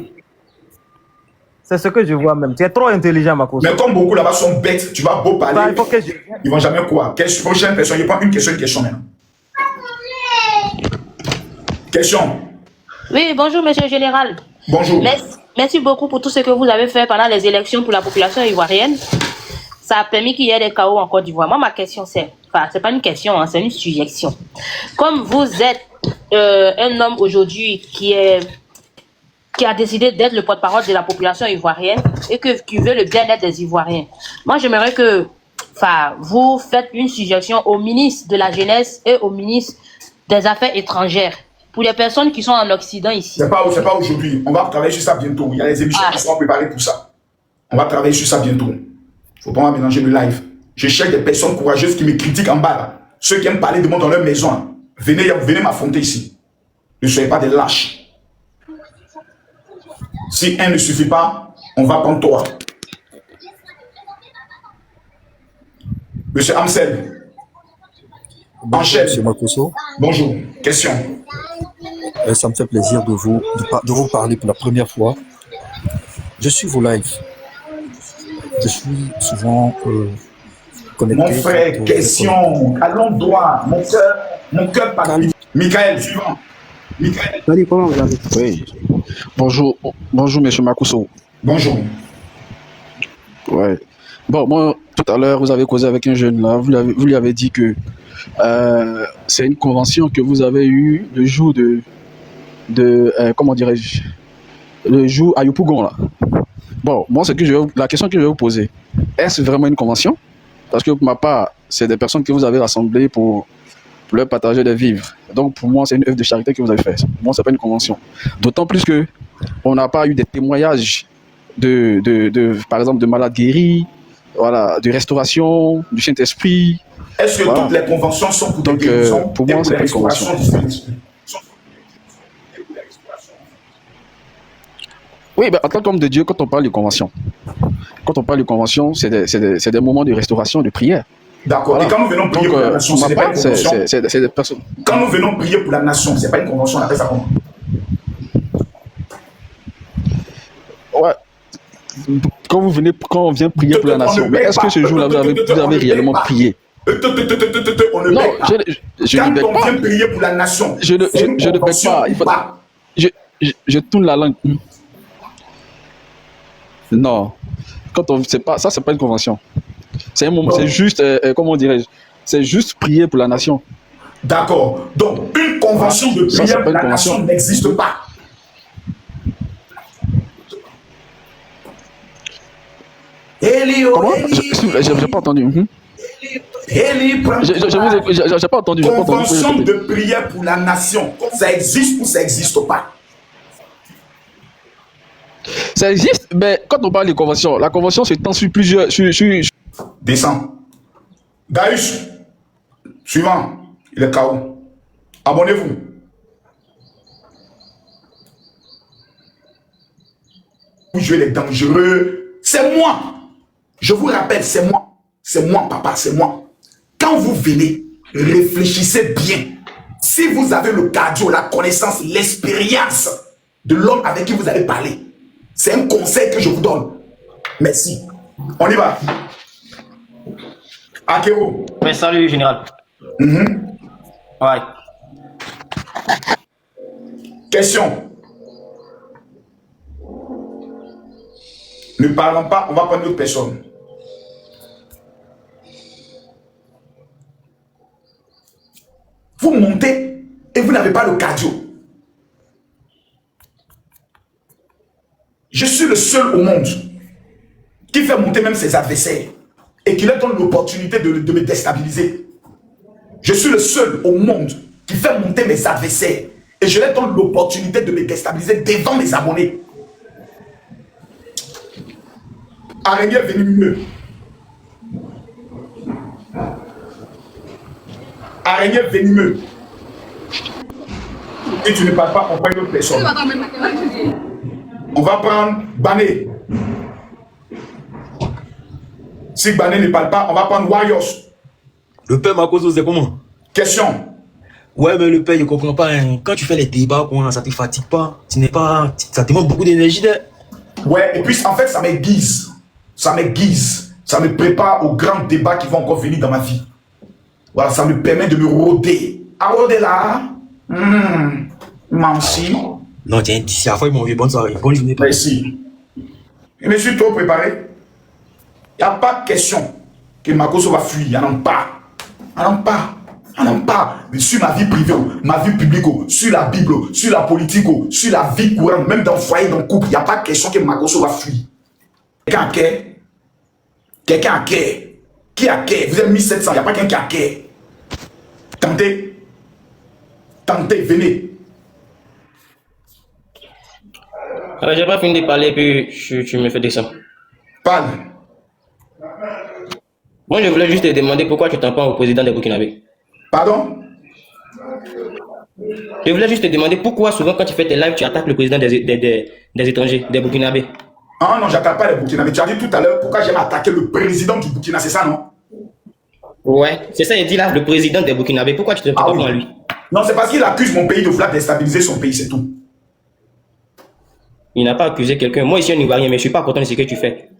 C'est ce que je vois même. Tu es trop intelligent, Makosso. Mais comme beaucoup là-bas sont bêtes, tu vas beau parler, ils vont jamais croire. Prochaine personne, je prends une question maintenant. Question. Oui, bonjour, monsieur le général. Bonjour. Merci beaucoup pour tout ce que vous avez fait pendant les élections pour la population ivoirienne. Ça a permis qu'il y ait des chaos en Côte d'Ivoire. Moi, ma question, c'est pas une question, hein, c'est une suggestion. Comme vous êtes un homme aujourd'hui qui a décidé d'être le porte-parole de la population ivoirienne et qui veut le bien-être des Ivoiriens, moi, j'aimerais que vous faites une suggestion au ministre de la Jeunesse et au ministre des Affaires étrangères. Pour les personnes qui sont en Occident ici. C'est pas aujourd'hui. On va travailler sur ça bientôt. Il y a des émissions qui seront préparées pour ça. On va travailler sur ça bientôt. Faut pas mélanger le live. Je cherche des personnes courageuses qui me critiquent en bas là. Ceux qui aiment parler de moi dans leur maison. Hein. Venez m'affronter ici. Ne soyez pas des lâches. Si un ne suffit pas, on va prendre toi. Monsieur Amsel. Enchaîne. Monsieur Makosso. Bonjour. Question. Ça me fait plaisir de vous parler pour la première fois. Je suis vos lives. Je suis souvent connecté. Mon frère, question. Allons droit. Mon cœur parle. Michael, suivant. Michael. Salut, comment vous allez? Oui. Bonjour, monsieur Makosso. Bonjour. Ouais. Bon, moi, tout à l'heure, vous avez causé avec un jeune là, vous lui avez dit que c'est une convention que vous avez eue le jour comment dirais-je, le jour à Yopougon là. Bon, moi, la question que je vais vous poser, est-ce vraiment une convention? Parce que pour ma part, c'est des personnes que vous avez rassemblées pour leur partager des vivres. Donc, pour moi, c'est une œuvre de charité que vous avez faite. Pour moi, ce n'est pas une convention. D'autant plus que on n'a pas eu des témoignages par exemple, de malades guéris, voilà, de restauration, du Saint-Esprit. Est-ce que voilà. toutes les conventions sont pour donc, des guérisons pour moi, c'est pas une convention. Oui, ben, en tant qu'homme de Dieu, quand on parle de convention, c'est des moments de restauration, de prière. D'accord. Voilà. Et quand nous venons prier pour la nation, ce n'est pas une convention. C'est des personnes. Quand nous venons prier pour la nation, ce n'est pas une convention, on appelle ça comment? Ouais. Quand on vient prier pour la nation, mais est-ce que ce jour-là, vous avez réellement prié? On ne Non, bête pas. je ne Quand bête on pas. vient prier pour la nation, Je ne bête pas. Je tourne la langue. Non. C'est pas une convention. C'est un moment, c'est juste, comment dirais-je, c'est juste prier pour la nation. D'accord. Donc, une convention de prière pour la nation n'existe pas. Comment? J'ai pas entendu. J'ai pas entendu. Convention de prière pour la nation, ça existe ou ça n'existe pas? Ça existe, mais quand on parle de convention, la convention s'étend sur plusieurs. Descends. Gaius, suivant, il est KO. Abonnez-vous. Vous jouez les dangereux. C'est moi. Je vous rappelle, c'est moi. C'est moi, papa, c'est moi. Quand vous venez, réfléchissez bien. Si vous avez le cardio, la connaissance, l'expérience de l'homme avec qui vous allez parler, c'est un conseil que je vous donne. Merci. On y va. Akero. Oui, salut, général. Ouais. Question. Ne parlons pas, on va prendre une autre personne. Vous montez et vous n'avez pas le cardio. Je suis le seul au monde qui fait monter même ses adversaires et qui leur donne l'opportunité de me déstabiliser. Je suis le seul au monde qui fait monter mes adversaires et je leur donne l'opportunité de me déstabiliser devant mes abonnés. Araignée venimeux. Araignée venimeux. Et tu ne parles pas, on prend une autre personne. On va prendre Bané. Si Bané ne parle pas, on va prendre Warriors. Le père Makoso, c'est comment? Question. Ouais, mais le père, je comprends pas. Hein. Quand tu fais les débats, ça te fatigue pas. Ça te demande beaucoup d'énergie. Ouais, et puis en fait, ça m'aiguise. Ça m'aiguise. Ça me prépare aux grands débats qui vont encore venir dans ma vie. Voilà, ça me permet de me rôder. À rôder là. Mansi. Non, tiens, d'ici à la fois, ils m'ont vu. Bonne soirée. Bonne journée. Merci. Je me suis trop préparé. Il n'y a pas de question que Makoso va fuir. Il n'y en a pas. Il n'y en a pas. Il n'y en a pas. Mais sur ma vie privée, ma vie publique, sur la Bible, sur la politique, sur la vie courante, même dans le foyer, dans le couple, il n'y a pas de question que Makoso va fuir. Quelqu'un a cœur? Quelqu'un a cœur? Qui a cœur? Vous êtes 1700, il n'y a pas quelqu'un qui a cœur. Tentez. Tentez, venez. Alors, j'ai pas fini de parler, puis tu me fais descendre. Parle. Moi, je voulais juste te demander pourquoi tu t'en prends au président des Burkinabés. Pardon? Je voulais juste te demander pourquoi souvent quand tu fais tes lives, tu attaques le président des étrangers, des Burkinabés. Ah non, j'attaque pas les Burkinabés. Tu as dit tout à l'heure pourquoi j'aime attaquer le président du Burkina, c'est ça, non? Ouais, c'est ça, il dit là, le président des Burkinabés. Pourquoi tu te prends pas à lui? Non, c'est parce qu'il accuse mon pays de vouloir déstabiliser son pays, c'est tout. Il n'a pas accusé quelqu'un. Moi, ici, on n'y voit rien, mais je suis pas content de ce que tu fais.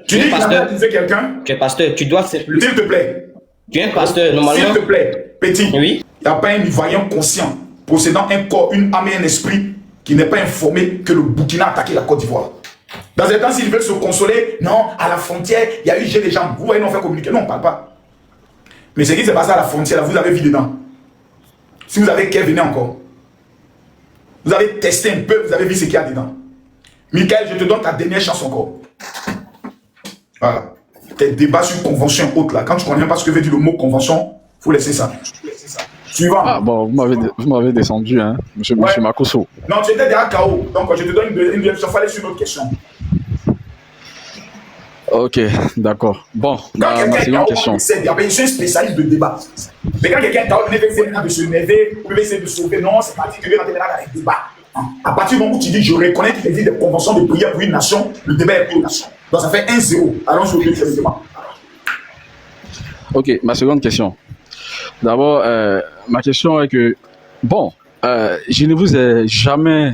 Tu dis qu'il n'a pas accusé quelqu'un? Tu es pasteur, tu dois... S'il te plaît. Tu es un pasteur, normalement... S'il te plaît, petit. Oui. Il n'y a pas un Ivoirien conscient, possédant un corps, une âme et un esprit qui n'est pas informé que le Burkina a attaqué la Côte d'Ivoire. Dans un temps, s'ils veulent se consoler, non, à la frontière, il y a eu j'ai des gens. Vous voyez, on fait communiquer. Non, on ne parle pas. Mais ce qui s'est passé à la frontière, là, vous avez vu dedans. Si vous avez qu'à venir encore. Vous avez testé un peu, vous avez vu ce qu'il y a dedans. Michael, je te donne ta dernière chance encore. Voilà. Tes débats sur convention haute là. Quand tu ne connais pas ce que veut dire le mot convention, il faut laisser ça. Suivant. Ah bon, vous m'avez descendu, hein, monsieur Makosso. Non, tu étais déjà KO. Donc, je te donne une deuxième chance. Il faut aller sur une autre question. Ok, d'accord. Bon, Quand ma seconde question. je suis un spécialiste de débat. Mais quand quelqu'un est KO, il va essayer de se lever, il va essayer de sauver. Non, c'est parti, tu veux rentrer dans les débats. À partir du moment où tu dis, je reconnais qu'il existe des conventions de prière pour une nation, le débat est pour une nation. Donc, ça fait 1-0. Allons sur le deuxième débat. Ok, ma seconde question. D'abord, ma question est que, bon, je ne vous ai jamais...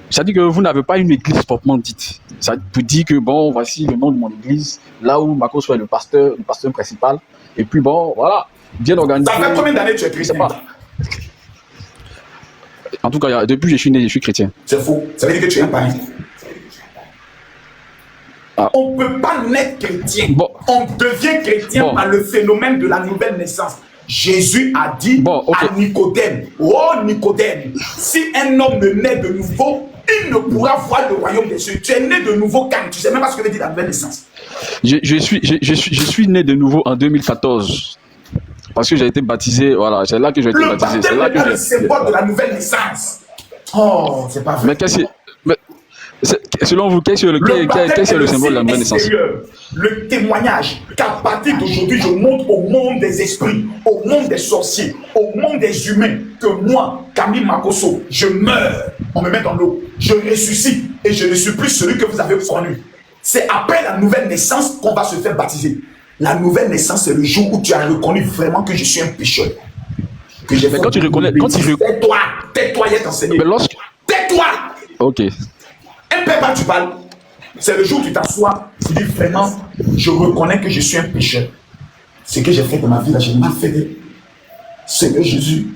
ça dit que vous n'avez pas une église proprement dite. Ça vous dit que, bon, voici le nom de mon église, là où Makosso est le pasteur principal. Et puis, bon, voilà, bien organisé. Ça fait combien d'années que tu es chrétien? En tout cas, depuis que je suis né, je suis chrétien. C'est faux. Ça veut dire que tu es un païen. Ah. On ne peut pas naître chrétien. Bon. On devient chrétien par le phénomène de la nouvelle naissance. Jésus a dit à Nicodème, oh Nicodème, si un homme ne naît de nouveau, il ne pourra voir le royaume des cieux. Tu es né de nouveau quand tu ne sais même pas ce que veut dire la nouvelle naissance. Je suis né de nouveau en 2014. Parce que j'ai été baptisé, voilà, c'est là que j'ai été baptisé. C'est là que le symbole de la nouvelle naissance. Oh, c'est pas vrai. Mais selon vous, qu'est-ce que le symbole de la nouvelle naissance? Le témoignage qu'à partir d'aujourd'hui, je montre au monde des esprits, au monde des sorciers, au monde des humains, que moi, Camille Makosso, je meurs, on me met dans l'eau, je ressuscite et je ne suis plus celui que vous avez connu. C'est après la nouvelle naissance qu'on va se faire baptiser. La nouvelle naissance, c'est le jour où tu as reconnu vraiment que je suis un pécheur. Mais quand tu reconnais... Tais-toi, il est enseigné. Mais lorsque... Tais-toi. Ok. Un peu quand tu parles, c'est le jour où tu t'assois, tu dis vraiment, je reconnais que je suis un pécheur. Ce que j'ai fait de ma vie, là, je l'ai fait. Seigneur Jésus,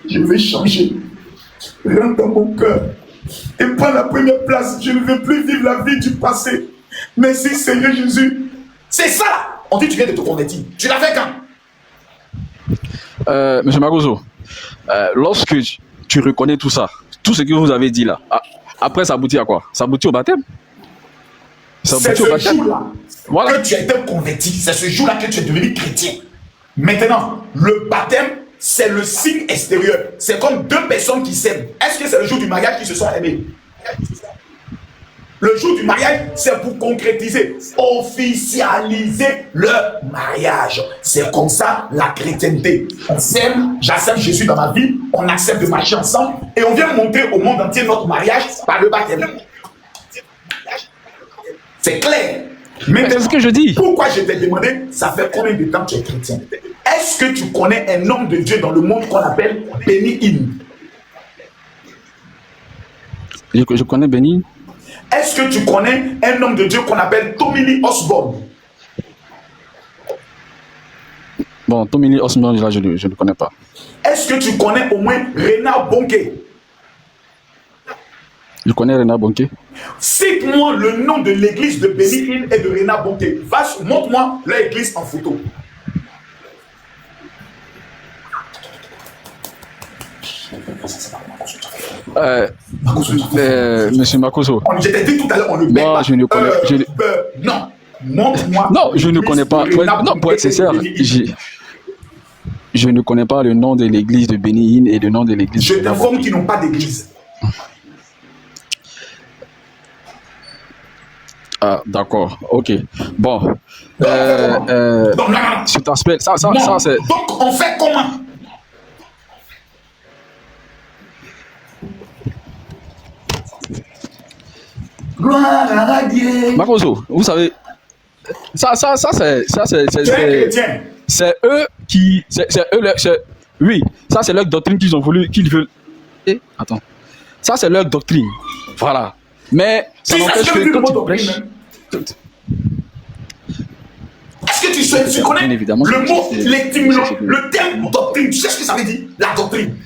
je veux changer. Rentre dans mon cœur et prends la première place. Je ne veux plus vivre la vie du passé. Merci Seigneur Jésus. C'est ça. On dit que tu viens de te convertir. Tu l'as fait quand? Monsieur Makosso, lorsque tu reconnais tout ça, tout ce que vous avez dit là, après ça aboutit à quoi? Ça aboutit au baptême? C'est ce jour-là que tu as été converti. C'est ce jour-là que tu es devenu chrétien. Maintenant, le baptême, c'est le signe extérieur. C'est comme deux personnes qui s'aiment. Est-ce que c'est le jour du mariage qu'ils se sont aimés? Le jour du mariage, c'est pour concrétiser, officialiser leur mariage. C'est comme ça la chrétienté. On s'aime, j'accepte Jésus dans ma vie, on accepte de marcher ensemble et on vient montrer au monde entier notre mariage par le baptême. C'est clair. Mais c'est ce que je dis. Pourquoi je t'ai demandé, ça fait combien de temps que tu es chrétien? Est-ce que tu connais un homme de Dieu dans le monde qu'on appelle Benny Hinn? Je connais Benny. Est-ce que tu connais un homme de Dieu qu'on appelle Tommy Lee Osborne? Bon, Tommy Lee Osborne, là, je ne connais pas. Est-ce que tu connais au moins Renard Bonke? Je connais Renard Bonke. Cite-moi le nom de l'église de Benny Hinn et de Renard Bonke. Montre-moi l'église en photo. Monsieur Makosso. Je t'ai dit tout à l'heure, on ne met pas. Je ne connais non, montre-moi. Non, je ne connais pas. Non, pour être sincère, je ne connais pas le nom de l'église de Benny Hinn et le nom de l'église. Je t'informe qu'ils n'ont pas d'église. Ah, d'accord, ok. Bon. Cet aspect, ça c'est... Donc, on fait comment? Gloire à Dieu. Makosso, vous savez, ça c'est eux qui, oui, ça c'est leur doctrine qu'ils ont voulu, qu'ils veulent. Attends, ça c'est leur doctrine, voilà. Mais ça n'empêche que quand tu prêches. Est-ce que tu connais le mot, l'étymologie, le terme doctrine? Tu sais ce que ça veut dire? La doctrine.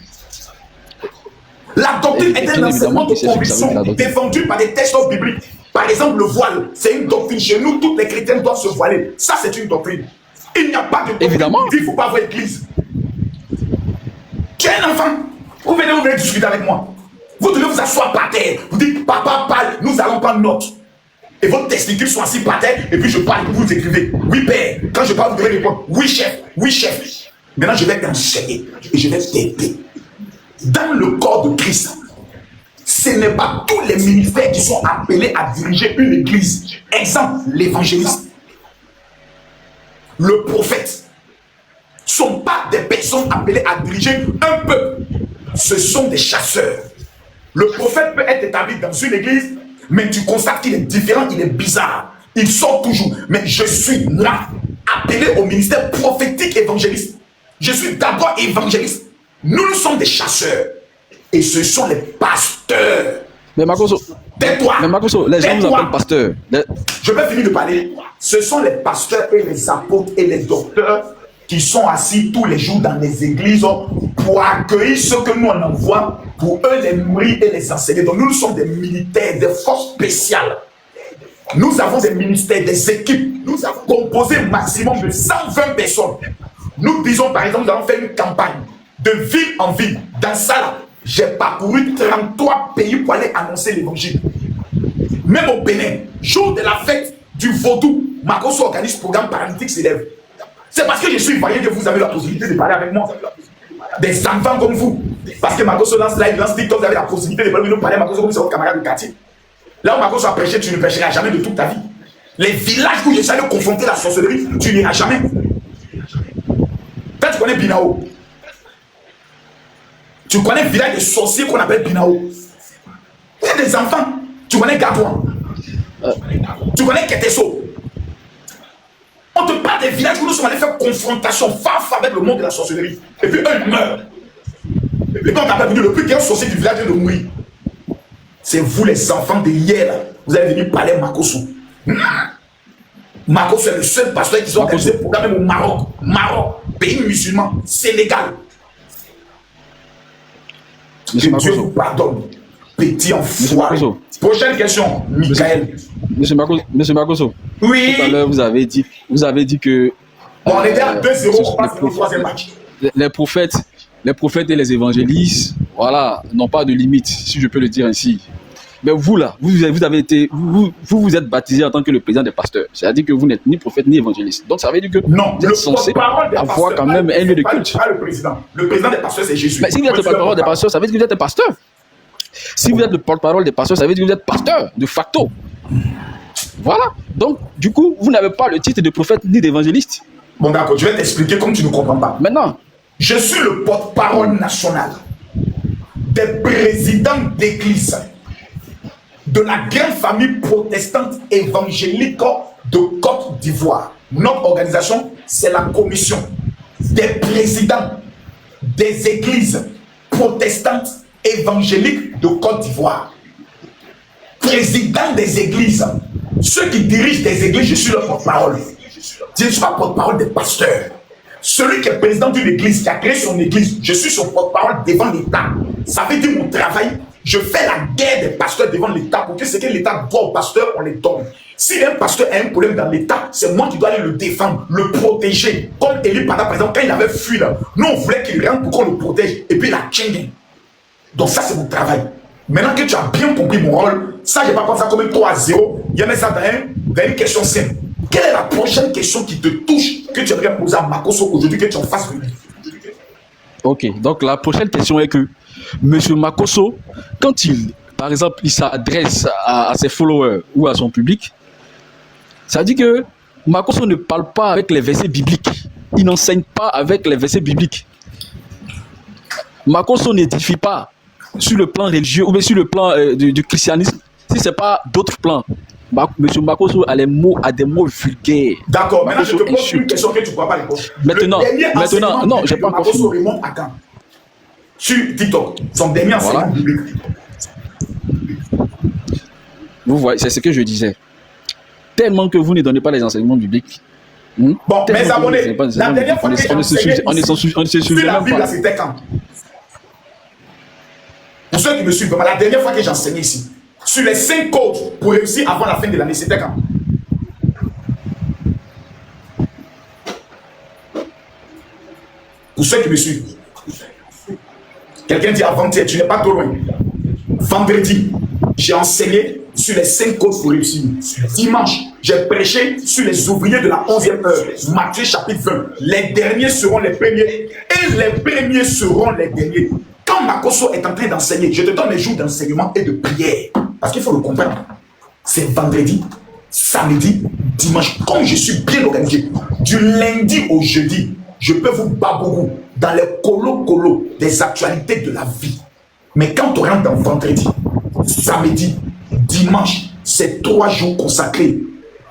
La doctrine est un enseignement de conviction défendu par des textes bibliques. Par exemple, le voile, c'est une doctrine. Chez nous, toutes les chrétiens doivent se voiler. Ça, c'est une doctrine. Il n'y a pas de doctrine. Évidemment. Il ne faut pas avoir église. Tu es un enfant. Vous venez discuter avec moi. Vous devez vous asseoir par terre. Vous dites, papa parle, nous allons prendre note. Et votre testicules sont assis par terre, et puis je parle, vous écrivez. Oui, père. Quand je parle, vous devez répondre. Oui, chef. Oui, chef. Maintenant, je vais t'enseigner et je vais t'aider. Dans le corps de Christ, ce n'est pas tous les ministères qui sont appelés à diriger une église. Exemple, l'évangéliste, le prophète, ne sont pas des personnes appelées à diriger un peuple. Ce sont des chasseurs. Le prophète peut être établi dans une église, mais tu constates qu'il est différent, il est bizarre. Il sort toujours. Mais je suis là, appelé au ministère prophétique évangéliste. Je suis d'abord évangéliste. Nous sommes des chasseurs. Et ce sont les pasteurs. Mais Makoso, tais-toi. Mais Makoso, les gens nous appellent pasteurs. Je vais finir de parler. Ce sont les pasteurs et les apôtres et les docteurs qui sont assis tous les jours dans les églises pour accueillir ceux que nous on envoie, pour eux les nourrir et les enseigner. Donc nous sommes des militaires, des forces spéciales. Nous avons des ministères, des équipes. Nous avons composé maximum de 120 personnes. Nous disons par exemple, nous allons faire une campagne de ville en ville. Dans ça là, j'ai parcouru 33 pays pour aller annoncer l'évangile. Même au Bénin, jour de la fête du vaudou, Makoso organise programme paralytique s'élève. C'est parce que je suis voyant que vous avez la possibilité de parler avec moi. Des enfants comme vous. Parce que Makoso lance live, lance TikTok, vous avez la possibilité de parler avec Makoso comme c'est votre camarade de quartier. Là où Makoso a prêché, tu ne prêcheras jamais de toute ta vie. Les villages où je suis allé confronter la sorcellerie, tu n'iras jamais. Quand tu connais Binao, tu connais le village de sorciers qu'on appelle Binao. Il y a des enfants. Tu connais Gadouan. Tu connais Keteso. On te parle des villages où nous sommes allés faire confrontation face avec le monde de la sorcellerie. Et puis eux, ils meurent. Et puis quand on t'a venu, le plus grand sorcier du village vient de mourir. C'est vous les enfants de hier, là. Vous allez venir parler Makoso. Makoso est le seul pasteur qui soit organisé le programme même au Maroc. Maroc, pays musulman, Sénégal. Que Dieu vous pardonne. Petit enfoiré. Prochaine question, Michael. Monsieur Makoso. Oui. Tout à l'heure, vous avez dit que. On était à 2-0, on passe au troisième match. Les prophètes et les évangélistes, voilà, n'ont pas de limite, si je peux le dire ainsi. Mais vous là, vous êtes baptisé en tant que le président des pasteurs. C'est-à-dire que vous n'êtes ni prophète ni évangéliste. Donc ça veut dire que non, vous êtes censé avoir quand même un lieu de culte. Pas le président. Le président des pasteurs, c'est Jésus. Mais si vous êtes le porte-parole des pasteurs, ça veut dire que vous êtes un pasteur. Si vous êtes le porte-parole des pasteurs, ça veut dire que vous êtes pasteur, de facto. Voilà. Donc, du coup, vous n'avez pas le titre de prophète ni d'évangéliste. Bon, d'accord, je vais t'expliquer comme tu ne comprends pas. Maintenant, je suis le porte-parole national des présidents d'église de la grande famille protestante évangélique de Côte d'Ivoire. Notre organisation, c'est la commission des présidents des églises protestantes évangéliques de Côte d'Ivoire. Président des églises, ceux qui dirigent des églises, je suis le porte-parole. Je ne suis pas porte-parole des pasteurs. Celui qui est président d'une église, qui a créé son église, je suis son porte-parole devant l'État. Ça veut dire mon travail. Je fais la guerre des pasteurs devant l'État pour que ce que l'État doit aux pasteurs, on les donne. Si un pasteur a un problème dans l'État, c'est moi qui dois aller le défendre, le protéger. Comme Élie, par exemple, quand il avait fui là, nous on voulait qu'il rentre pour qu'on le protège. Et puis il a changé. Donc ça, c'est mon travail. Maintenant que tu as bien compris mon rôle, ça, je ne vais pas prendre ça comme un 3-0. Il y a ça dans une question simple. Quelle est la prochaine question qui te touche, que tu aimerais poser à Makoso aujourd'hui, que tu en fasses venir? Ok, donc la prochaine question est que M. Makoso, quand il, par exemple, il s'adresse à ses followers ou à son public, ça dit que Makoso ne parle pas avec les versets bibliques. Il n'enseigne pas avec les versets bibliques. Makoso n'édifie pas sur le plan religieux ou bien sur le plan du christianisme, si ce n'est pas d'autres plans. Monsieur Makoso a des mots vulgaires. D'accord, maintenant je te pose une question que tu ne pourras pas répondre. Maintenant, non, je n'ai pas encore fini. Makoso remonte à quand? Sur TikTok, son dernier enseignement biblique. Vous voyez, c'est ce que je disais. Tellement que vous ne donnez pas les enseignements bibliques. Bon, mes abonnés, la dernière fois que j'ai enseigné sur la Bible, c'était quand? Pour ceux qui me suivent, la dernière fois que j'ai enseigné ici, sur les 5 codes pour réussir avant la fin de l'année, c'était quand? Pour ceux qui me suivent, quelqu'un dit avant-hier, tu n'es pas trop loin. Vendredi, j'ai enseigné sur les 5 codes pour réussir. Dimanche, j'ai prêché sur les ouvriers de la 11e heure. Matthieu chapitre 20. Les derniers seront les premiers et les premiers seront les derniers. Quand Makoso est en train d'enseigner, je te donne les jours d'enseignement et de prière. Parce qu'il faut le comprendre. C'est vendredi, samedi, dimanche. Comme je suis bien organisé, du lundi au jeudi, je peux vous babouiller dans les colos des actualités de la vie. Mais quand on rentre dans vendredi, samedi, dimanche, c'est 3 jours consacrés.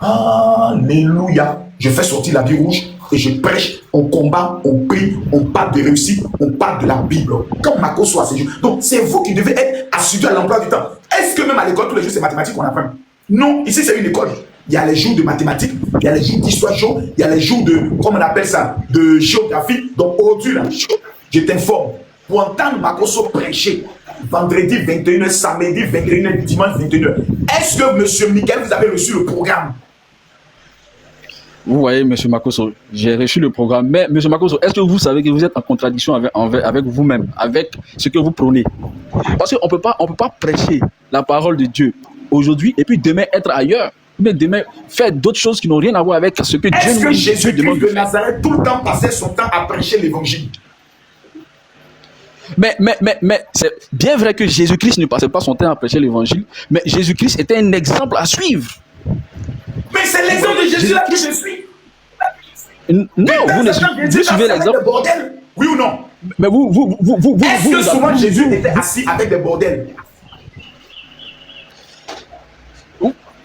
Alléluia. Je fais sortir la Bible rouge et je prêche, on combat, on prie, on parle de réussite, on parle de la Bible. Comme Makoso a ces jours. Donc c'est vous qui devez être assidu à l'emploi du temps. Est-ce que même à l'école, tous les jours, c'est mathématiques qu'on apprend? Non, ici c'est une école. Il y a les jours de mathématiques, il y a les jours d'histoire chaud, il y a les jours de, comment on appelle ça, de géographie. Donc aujourd'hui, là, je t'informe, pour entendre Makoso prêcher, vendredi 21h, samedi 21h, dimanche 21h, est-ce que monsieur Michael, vous avez reçu le programme? Vous voyez, monsieur Makoso, j'ai reçu le programme, mais monsieur Makoso, est-ce que vous savez que vous êtes en contradiction avec vous-même, avec ce que vous prônez? Parce qu'on peut pas prêcher la parole de Dieu aujourd'hui et puis demain être ailleurs. Mais demain, faire d'autres choses qui n'ont rien à voir avec ce que Dieu nous demande. Est-ce que Jésus-Christ de Nazareth tout le temps passait son temps à prêcher l'évangile? Mais c'est bien vrai que Jésus-Christ ne passait pas son temps à prêcher l'évangile, mais Jésus-Christ était un exemple à suivre. Mais c'est l'exemple de Jésus là que je suis. Non, vous suivez l'exemple. Oui ou non? Mais est-ce que souvent Jésus était assis avec des bordels?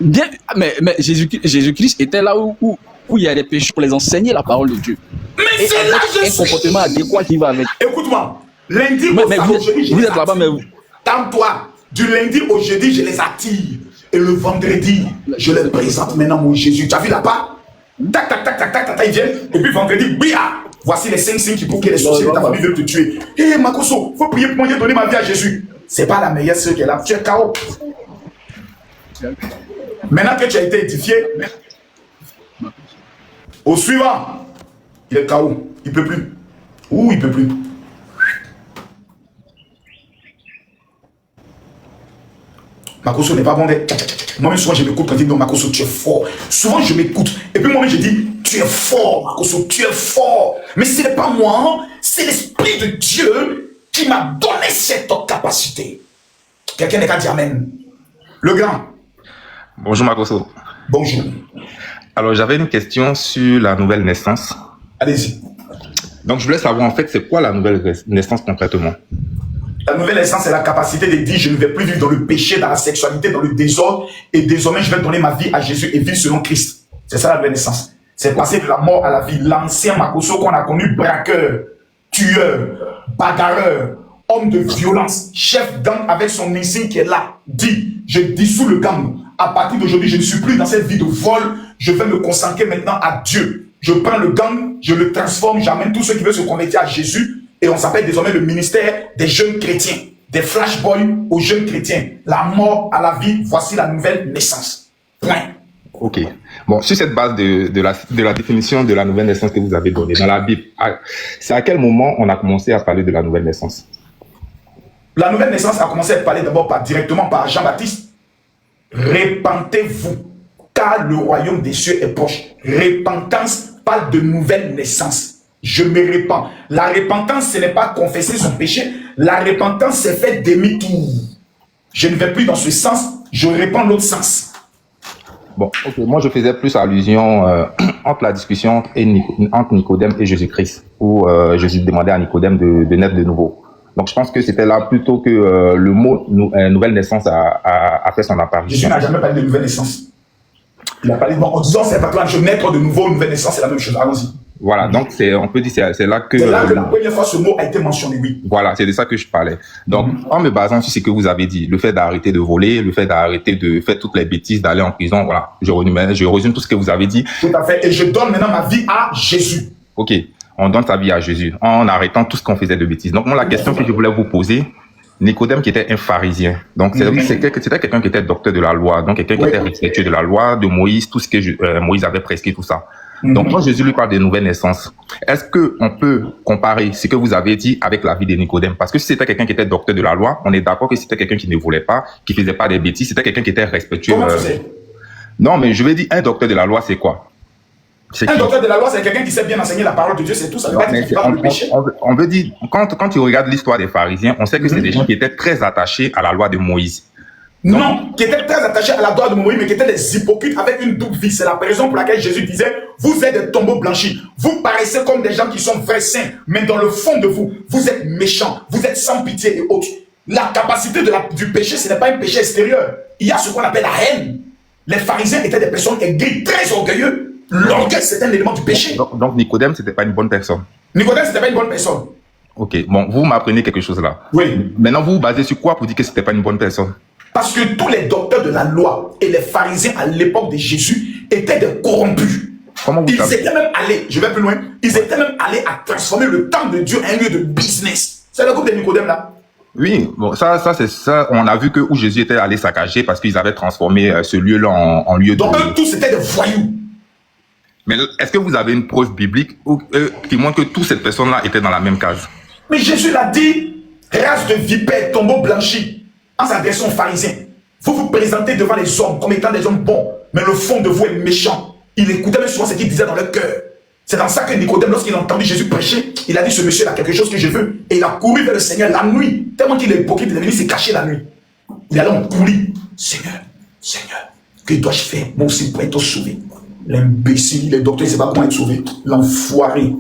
Bien, mais Jésus-Christ était là où il y a des péchés pour les enseigner la parole de Dieu. Mais c'est là que je suis. Un comportement adéquat qui va avec. Écoute-moi, lundi au jeudi, vous êtes là-bas, mais vous. Calme-toi. Du lundi au jeudi, je les attire. Et le vendredi, je les présente maintenant mon Jésus. Tu as vu là-bas? Tac, tac, tac, tac, tac, tac, ils viennent. Et puis vendredi, bia! Voici les 5 signes qui prouvent que les sorciers de ta famille veulent te tuer. Hé, Makoso, faut prier pour moi, j'ai donné ma vie à Jésus. C'est pas la meilleure sœur qui est là. Tu es KO. Maintenant que tu as été édifié, au suivant, il est KO. Il ne peut plus. Ouh, il ne peut plus. Makoso n'est pas bon d'être. Moi-même, souvent, je m'écoute quand il dit non, Makoso, tu es fort. Souvent, je m'écoute. Et puis, moi-même, je dis, tu es fort, Makoso, tu es fort. Mais ce n'est pas moi, c'est l'Esprit de Dieu qui m'a donné cette capacité. Quelqu'un n'est qu'à dire Amen. Le grand. Bonjour Makoso. Bonjour. Alors j'avais une question sur la nouvelle naissance. Allez-y. Donc je voulais savoir en fait c'est quoi la nouvelle naissance concrètement? La nouvelle naissance c'est la capacité de dire je ne vais plus vivre dans le péché, dans la sexualité, dans le désordre et désormais je vais donner ma vie à Jésus et vivre selon Christ. C'est ça la nouvelle naissance. C'est passer de la mort à la vie. L'ancien Makoso qu'on a connu, braqueur, tueur, bagarreur, homme de violence, chef gang avec son insigne qui est là, dit je dissous le gang. À partir d'aujourd'hui, je ne suis plus dans cette vie de vol. Je vais me consacrer maintenant à Dieu. Je prends le gang, je le transforme, j'amène tous ceux qui veulent se convertir à Jésus. Et on s'appelle désormais le ministère des jeunes chrétiens. Des flashboys aux jeunes chrétiens. La mort à la vie, voici la nouvelle naissance. Point. Ok. Bon, sur cette base de la définition de la nouvelle naissance que vous avez donnée dans la Bible, c'est à quel moment on a commencé à parler de la nouvelle naissance? La nouvelle naissance a commencé à être parlée d'abord directement par Jean-Baptiste. Repentez-vous, car le royaume des cieux est proche. Repentance parle de nouvelle naissance. Je me repens. La repentance, ce n'est pas confesser son péché. La repentance, c'est faire demi-tour. Je ne vais plus dans ce sens, je répands l'autre sens. Bon, ok. Moi, je faisais plus allusion entre la discussion entre Nicodème et Jésus-Christ, où Jésus demandait à Nicodème de naître de nouveau. Donc, je pense que c'était là plutôt que le mot nouvelle naissance a fait son apparition. Jésus n'a jamais parlé de nouvelle naissance. Il a parlé en disant c'est pas toi, je naître de nouveau, nouvelle naissance, c'est la même chose. Allons-y. Voilà, donc on peut dire c'est là que... C'est là que la première fois ce mot a été mentionné, oui. Voilà, c'est de ça que je parlais. Donc, en me basant sur ce que vous avez dit, le fait d'arrêter de voler, le fait d'arrêter de faire toutes les bêtises, d'aller en prison, voilà, je résume tout ce que vous avez dit. Tout à fait, et je donne maintenant ma vie à Jésus. Ok, on donne sa vie à Jésus, en arrêtant tout ce qu'on faisait de bêtises. Donc, moi, la question que je voulais vous poser, Nicodème qui était un pharisien. Donc, c'était quelqu'un qui était docteur de la loi, donc quelqu'un qui était respectueux de la loi, de Moïse, tout ce que Moïse avait prescrit, tout ça. Donc, quand Jésus lui parle de nouvelle naissance, est-ce qu'on peut comparer ce que vous avez dit avec la vie de Nicodème? Parce que si c'était quelqu'un qui était docteur de la loi, on est d'accord que c'était quelqu'un qui ne voulait pas, qui faisait pas des bêtises, c'était quelqu'un qui était respectueux. Comment tu sais? Non, mais je vais dire, un docteur de la loi, c'est quoi? Un docteur de la loi, c'est quelqu'un qui sait bien enseigner la parole de Dieu, c'est tout. Ça veut pas dire qu'il parle du péché. On veut dire, quand tu regardes l'histoire des pharisiens, on sait que c'est des gens qui étaient très attachés à la loi de Moïse. Non, qui étaient très attachés à la loi de Moïse, mais qui étaient des hypocrites avec une double vie. C'est la raison pour laquelle Jésus disait, vous êtes des tombeaux blanchis. Vous paraissez comme des gens qui sont vrais saints, mais dans le fond de vous, vous êtes méchants, vous êtes sans pitié et autres. La capacité du péché, ce n'est pas un péché extérieur. Il y a ce qu'on appelle la haine. Les pharisiens étaient des personnes aigries, très orgueilleux. L'orgueil, c'est un élément du péché. Donc Nicodème, c'était pas une bonne personne. Nicodème, c'était pas une bonne personne. Ok, bon, vous m'apprenez quelque chose là. Oui. Maintenant, vous vous basez sur quoi pour dire que c'était pas une bonne personne? Parce que tous les docteurs de la loi et les pharisiens à l'époque de Jésus étaient des corrompus. Comment vous savez? Étaient même allés, je vais plus loin, ils étaient même allés à transformer le temple de Dieu en un lieu de business. C'est le groupe de Nicodème là. Oui, bon, ça c'est ça. On a vu que où Jésus était allé saccager parce qu'ils avaient transformé ce lieu-là en lieu de... Donc eux tous étaient des voyous. Mais est-ce que vous avez une preuve biblique qui montre que toutes ces personnes-là étaient dans la même case? Mais Jésus l'a dit, race de vipères, tombeau blanchi, en s'adressant aux pharisiens. Vous vous présentez devant les hommes comme étant des hommes bons, mais le fond de vous est méchant. Il écoutait même souvent ce qu'il disait dans leur cœur. C'est dans ça que Nicodème, lorsqu'il a entendu Jésus prêcher, il a dit, ce monsieur a quelque chose que je veux. Et il a couru vers le Seigneur la nuit. Tellement qu'il est hypocrite, il est venu se cacher la nuit. Il est allé en coulis. Seigneur, que dois-je faire, moi aussi, pour être sauvé? L'imbécile, les docteurs, il ne sait pas comment être sauvé. L'enfoiré.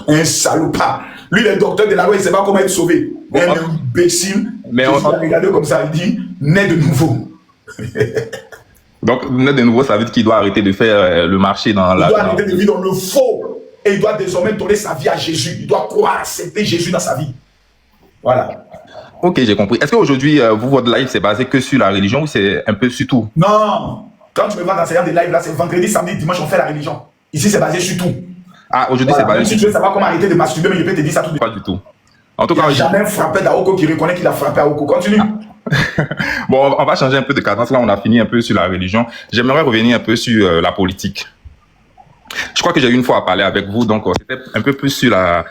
Un salopard. Lui, le docteur de la loi, il ne sait pas comment être sauvé. Un imbécile. Mais on va regarder comme ça, il dit, né de nouveau. Donc, né de nouveau, ça veut dire qu'il doit arrêter de faire le marché dans la... Il doit arrêter de vivre dans le faux. Et il doit désormais donner sa vie à Jésus. Il doit croire, accepter Jésus dans sa vie. Voilà. Ok, j'ai compris. Est-ce qu'aujourd'hui, votre live, c'est basé que sur la religion ou c'est un peu sur tout? Non. Quand tu me vois dans ces des lives là, c'est vendredi, samedi, dimanche, on fait la religion. Ici, c'est basé sur tout. Ah, aujourd'hui, c'est basé sur tout. Si tu veux savoir comment arrêter de masturber, mais je peux te dire ça tout de suite. Pas du tout. En tout cas, il n'y a jamais frappé d'Aoko qui reconnaît qu'il a frappé Aoko. Continue. Bon, on va changer un peu de cadence. Là, on a fini un peu sur la religion. J'aimerais revenir un peu sur la politique. Je crois que j'ai eu une fois à parler avec vous, donc c'était un peu plus sur la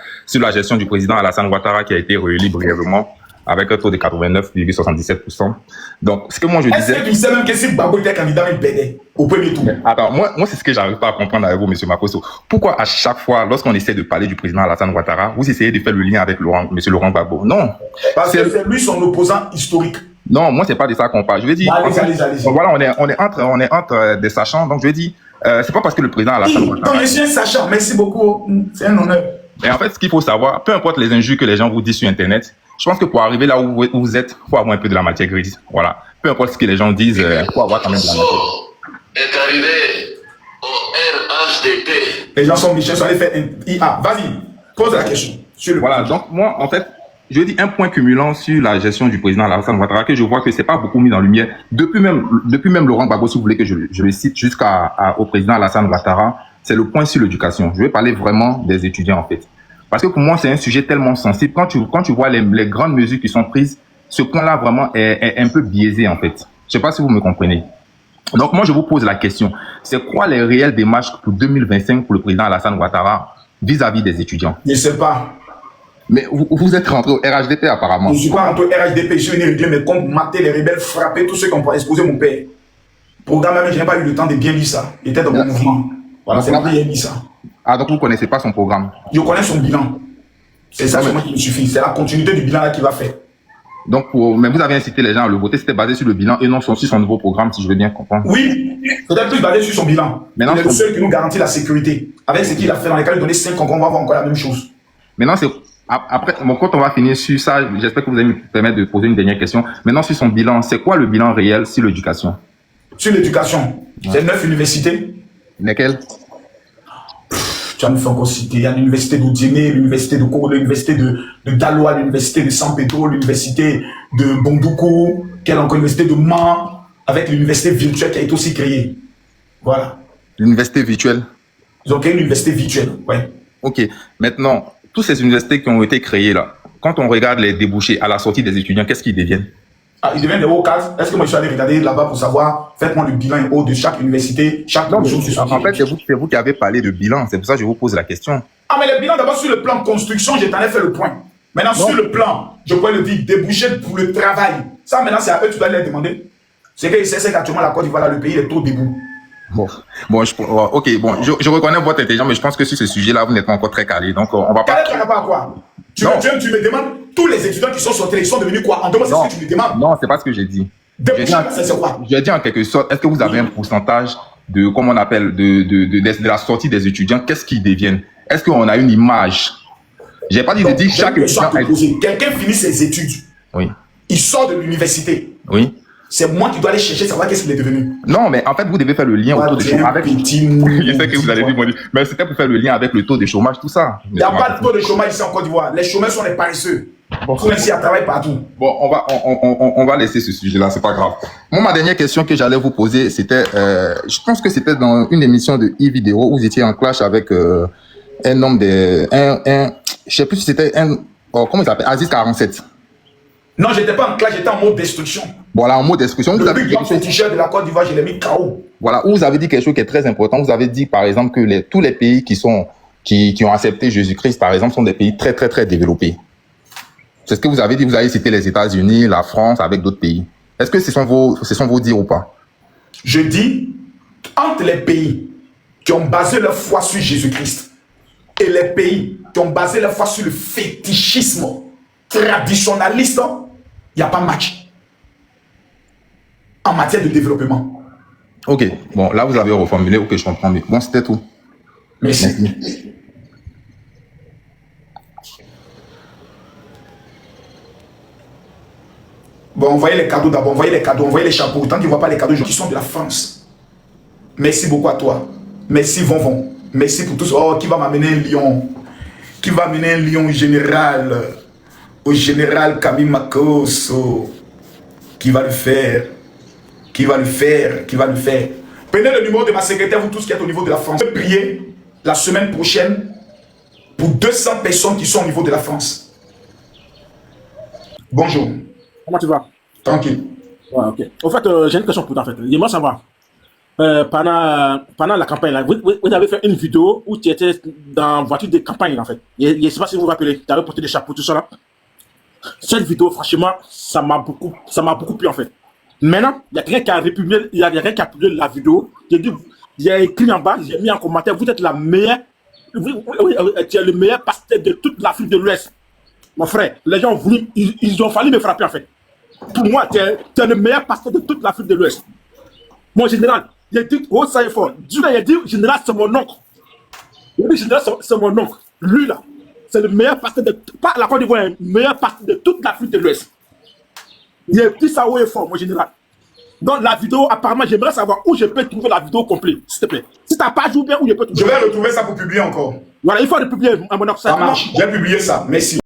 gestion du président Alassane Ouattara qui a été réélu brièvement avec un taux de 89,77%. Donc, ce que moi je disais... Est-ce que tu sais même que si Gbagbo était candidat, il perdait au premier tour? Alors, moi c'est ce que j'arrive pas à comprendre avec vous, M. Makosso. Pourquoi à chaque fois, lorsqu'on essaie de parler du président Alassane Ouattara, vous essayez de faire le lien avec M. Laurent Gbagbo? Non. Parce que c'est lui son opposant historique. Non, moi c'est pas de ça qu'on parle. Je veux dire... Allez. Voilà, on est entre des sachants, donc je veux dire... c'est pas parce que le président Alassane Ouattara... Non, je suis un sachant, merci beaucoup. C'est un honneur. Et en fait, ce qu'il faut savoir, peu importe les injures que les gens vous disent sur Internet, je pense que pour arriver là où vous êtes, il faut avoir un peu de la matière grise. Voilà. Peu importe ce que les gens disent, il faut avoir quand même de la matière grise. Est arrivé au RHDP. Les gens sont méchants, ils sont allés faire un IA. Vas-y, pose la question. Voilà, donc moi, en fait, je dis un point cumulant sur la gestion du président Alassane Ouattara, que je vois que c'est pas beaucoup mis en lumière. Depuis même Laurent Gbagbo, si vous voulez que je le cite jusqu'au président Alassane Ouattara, c'est le point sur l'éducation. Je vais parler vraiment des étudiants, en fait. Parce que pour moi, c'est un sujet tellement sensible. Quand tu vois les grandes mesures qui sont prises, ce point-là vraiment est un peu biaisé, en fait. Je ne sais pas si vous me comprenez. Donc, moi, je vous pose la question. C'est quoi les réelles démarches pour 2025 pour le président Alassane Ouattara vis-à-vis des étudiants? Je ne sais pas. Mais vous êtes rentré au RHDP, apparemment. Je ne suis pas rentré au RHDP. Je suis venu régler mes comptes, mater les rebelles, frapper tous ceux qui ont exposé mon père. Programme même, je n'ai pas eu le temps de bien lire ça. Il était dans mon mouvement. Voilà, c'est moi qui ai mis ça. Ah, donc vous ne connaissez pas son programme? Je connais son bilan. C'est ça seulement qui me suffit. C'est la continuité du bilan là qu'il va faire. Donc, mais vous avez incité les gens à le voter, c'était basé sur le bilan et non sur son nouveau programme, si je veux bien comprendre. Oui, peut-être plus basé sur son bilan. Maintenant, il est le seul qui nous garantit la sécurité. Avec ce qu'il a fait dans les cas de donner 5 ans, on va voir encore la même chose. Maintenant, après, quand on va finir sur ça, j'espère que vous allez me permettre de poser une dernière question. Maintenant, sur son bilan, c'est quoi le bilan réel sur l'éducation? Sur l'éducation, c'est 9 universités. Lesquelles? Tu vas me faire encore citer. Il y a l'université d'Odiéné, l'université de Koro, l'université de Daloa, l'université de San Pedro, l'université de Bondoukou, quelle encore l'université de Man, avec l'université virtuelle qui a été aussi créée. Voilà. L'université virtuelle? Ils ont créé une université virtuelle, ouais. Ok. Maintenant, toutes ces universités qui ont été créées là, quand on regarde les débouchés à la sortie des étudiants, qu'est-ce qu'ils deviennent? Ah, ils deviennent des hauts cadres. Est-ce que moi je suis allé regarder là-bas pour savoir, faites-moi le bilan haut de chaque université, chaque Non, mais chose. en fait, c'est vous qui avez parlé de bilan. C'est pour ça que je vous pose la question. Ah, mais le bilan, d'abord, sur le plan construction, je t'en ai fait le point. Maintenant, Non. sur le plan, je pourrais le dire, débouché pour le travail. Ça, maintenant, c'est à eux, tu dois les demander. C'est qu'actuellement, la Côte d'Ivoire, là, le pays est trop debout. Bon, ok, bon, je reconnais votre intelligence, mais je pense que sur ce sujet-là, vous n'êtes pas encore très calé. Donc, on va pas. Quel est ton rapport à quoi? Tu me demandes, tous les étudiants qui sont sortis, ils sont devenus quoi? En demain, c'est ce que tu me demandes. Non, c'est pas ce que j'ai dit. Débouché, c'est quoi? J'ai dit en quelque sorte, est-ce que vous avez un pourcentage de, comment on appelle, de la sortie des étudiants? Qu'est-ce qu'ils deviennent? Est-ce qu'on a une image? J'ai pas dit de dire chaque étudiant. Quelqu'un finit ses études. Oui. Il sort de l'université. Oui. C'est moi qui dois aller chercher, savoir qu'est-ce qu'il est devenu. Non, mais en fait, vous devez faire le lien autour du chômage avec. Je sais que vous allez dire, mais c'était pour faire le lien avec le taux de chômage, tout ça. Il n'y a pas de taux de chômage ici en Côte d'Ivoire. Les chômeurs sont les paresseux. Bon, faut ici à travailler partout. Bon, on va laisser ce sujet-là, c'est pas grave. Moi, ma dernière question que j'allais vous poser, c'était, je pense que c'était dans une émission de e-vidéo où vous étiez en clash avec un homme je sais plus si c'était comment il s'appelle, Aziz 47. Non, j'étais pas en clash, j'étais en mode destruction. Voilà, en mode destruction. Le big dans ce t-shirt de la Côte d'Ivoire, je l'ai mis KO. Voilà, où vous avez dit quelque chose qui est très important. Vous avez dit, par exemple, que tous les pays qui ont accepté Jésus-Christ, par exemple, sont des pays très, très, très développés. C'est ce que vous avez dit. Vous avez cité les États-Unis, la France, avec d'autres pays. Est-ce que ce sont vos dires ou pas? Je dis, entre les pays qui ont basé leur foi sur Jésus-Christ et les pays qui ont basé leur foi sur le fétichisme traditionnaliste, il n'y a pas match en matière de développement. Ok, bon, là vous avez reformulé, ok, je comprends mieux. Bon, c'était tout. Merci. Bon, envoyez les cadeaux d'abord, envoyez les cadeaux, envoyez les chapeaux. Tant qu'ils ne voient pas les cadeaux, qui sont de la France. Merci beaucoup à toi. Merci Vonvon. Merci pour tout ça. Oh, qui va m'amener un lion? Qui va amener un lion au général Camille Makoso? Qui va le faire? Qui va le faire? Qui va le faire? Prenez le numéro de ma secrétaire, vous tous qui êtes au niveau de la France. Je vais prier la semaine prochaine pour 200 personnes qui sont au niveau de la France. Bonjour. Comment tu vas? Tranquille. Ouais, ok. En fait, j'ai une question pour toi, en fait. Dis-moi savoir. Pendant la campagne, là, vous avez fait une vidéo où tu étais dans une voiture de campagne, en fait. Je ne sais pas si vous vous rappelez. Tu avais porté des chapeaux, tout ça, là. Cette vidéo, franchement, ça m'a beaucoup plu, en fait. Maintenant, il y a quelqu'un qui a republié, la vidéo. Il y a écrit en bas, j'ai mis en commentaire, vous êtes la meilleure, tu es le meilleur pasteur de toute l'Afrique de l'Ouest. Mon frère, les gens ont voulu, ils ont fallu me frapper, en fait. Pour moi, tu es le meilleur pasteur de toute l'Afrique de l'Ouest. Mon général, il a dit, oh, ça est fort. Il a dit, général, c'est mon oncle. Il a dit, général, c'est mon oncle. Lui, là, c'est le meilleur pasteur de, pas la Côte d'Ivoire, le meilleur pasteur de toute l'Afrique de l'Ouest. Il a dit ça haut et fort, mon général. Dans la vidéo, apparemment, j'aimerais savoir où je peux trouver la vidéo complète, s'il te plaît. Si tu n'as pas joué bien, où je peux trouver. Je vais retrouver ça pour publier encore. Voilà, il faut le publier à mon oncle. Ça marche, j'ai publié ça. Merci.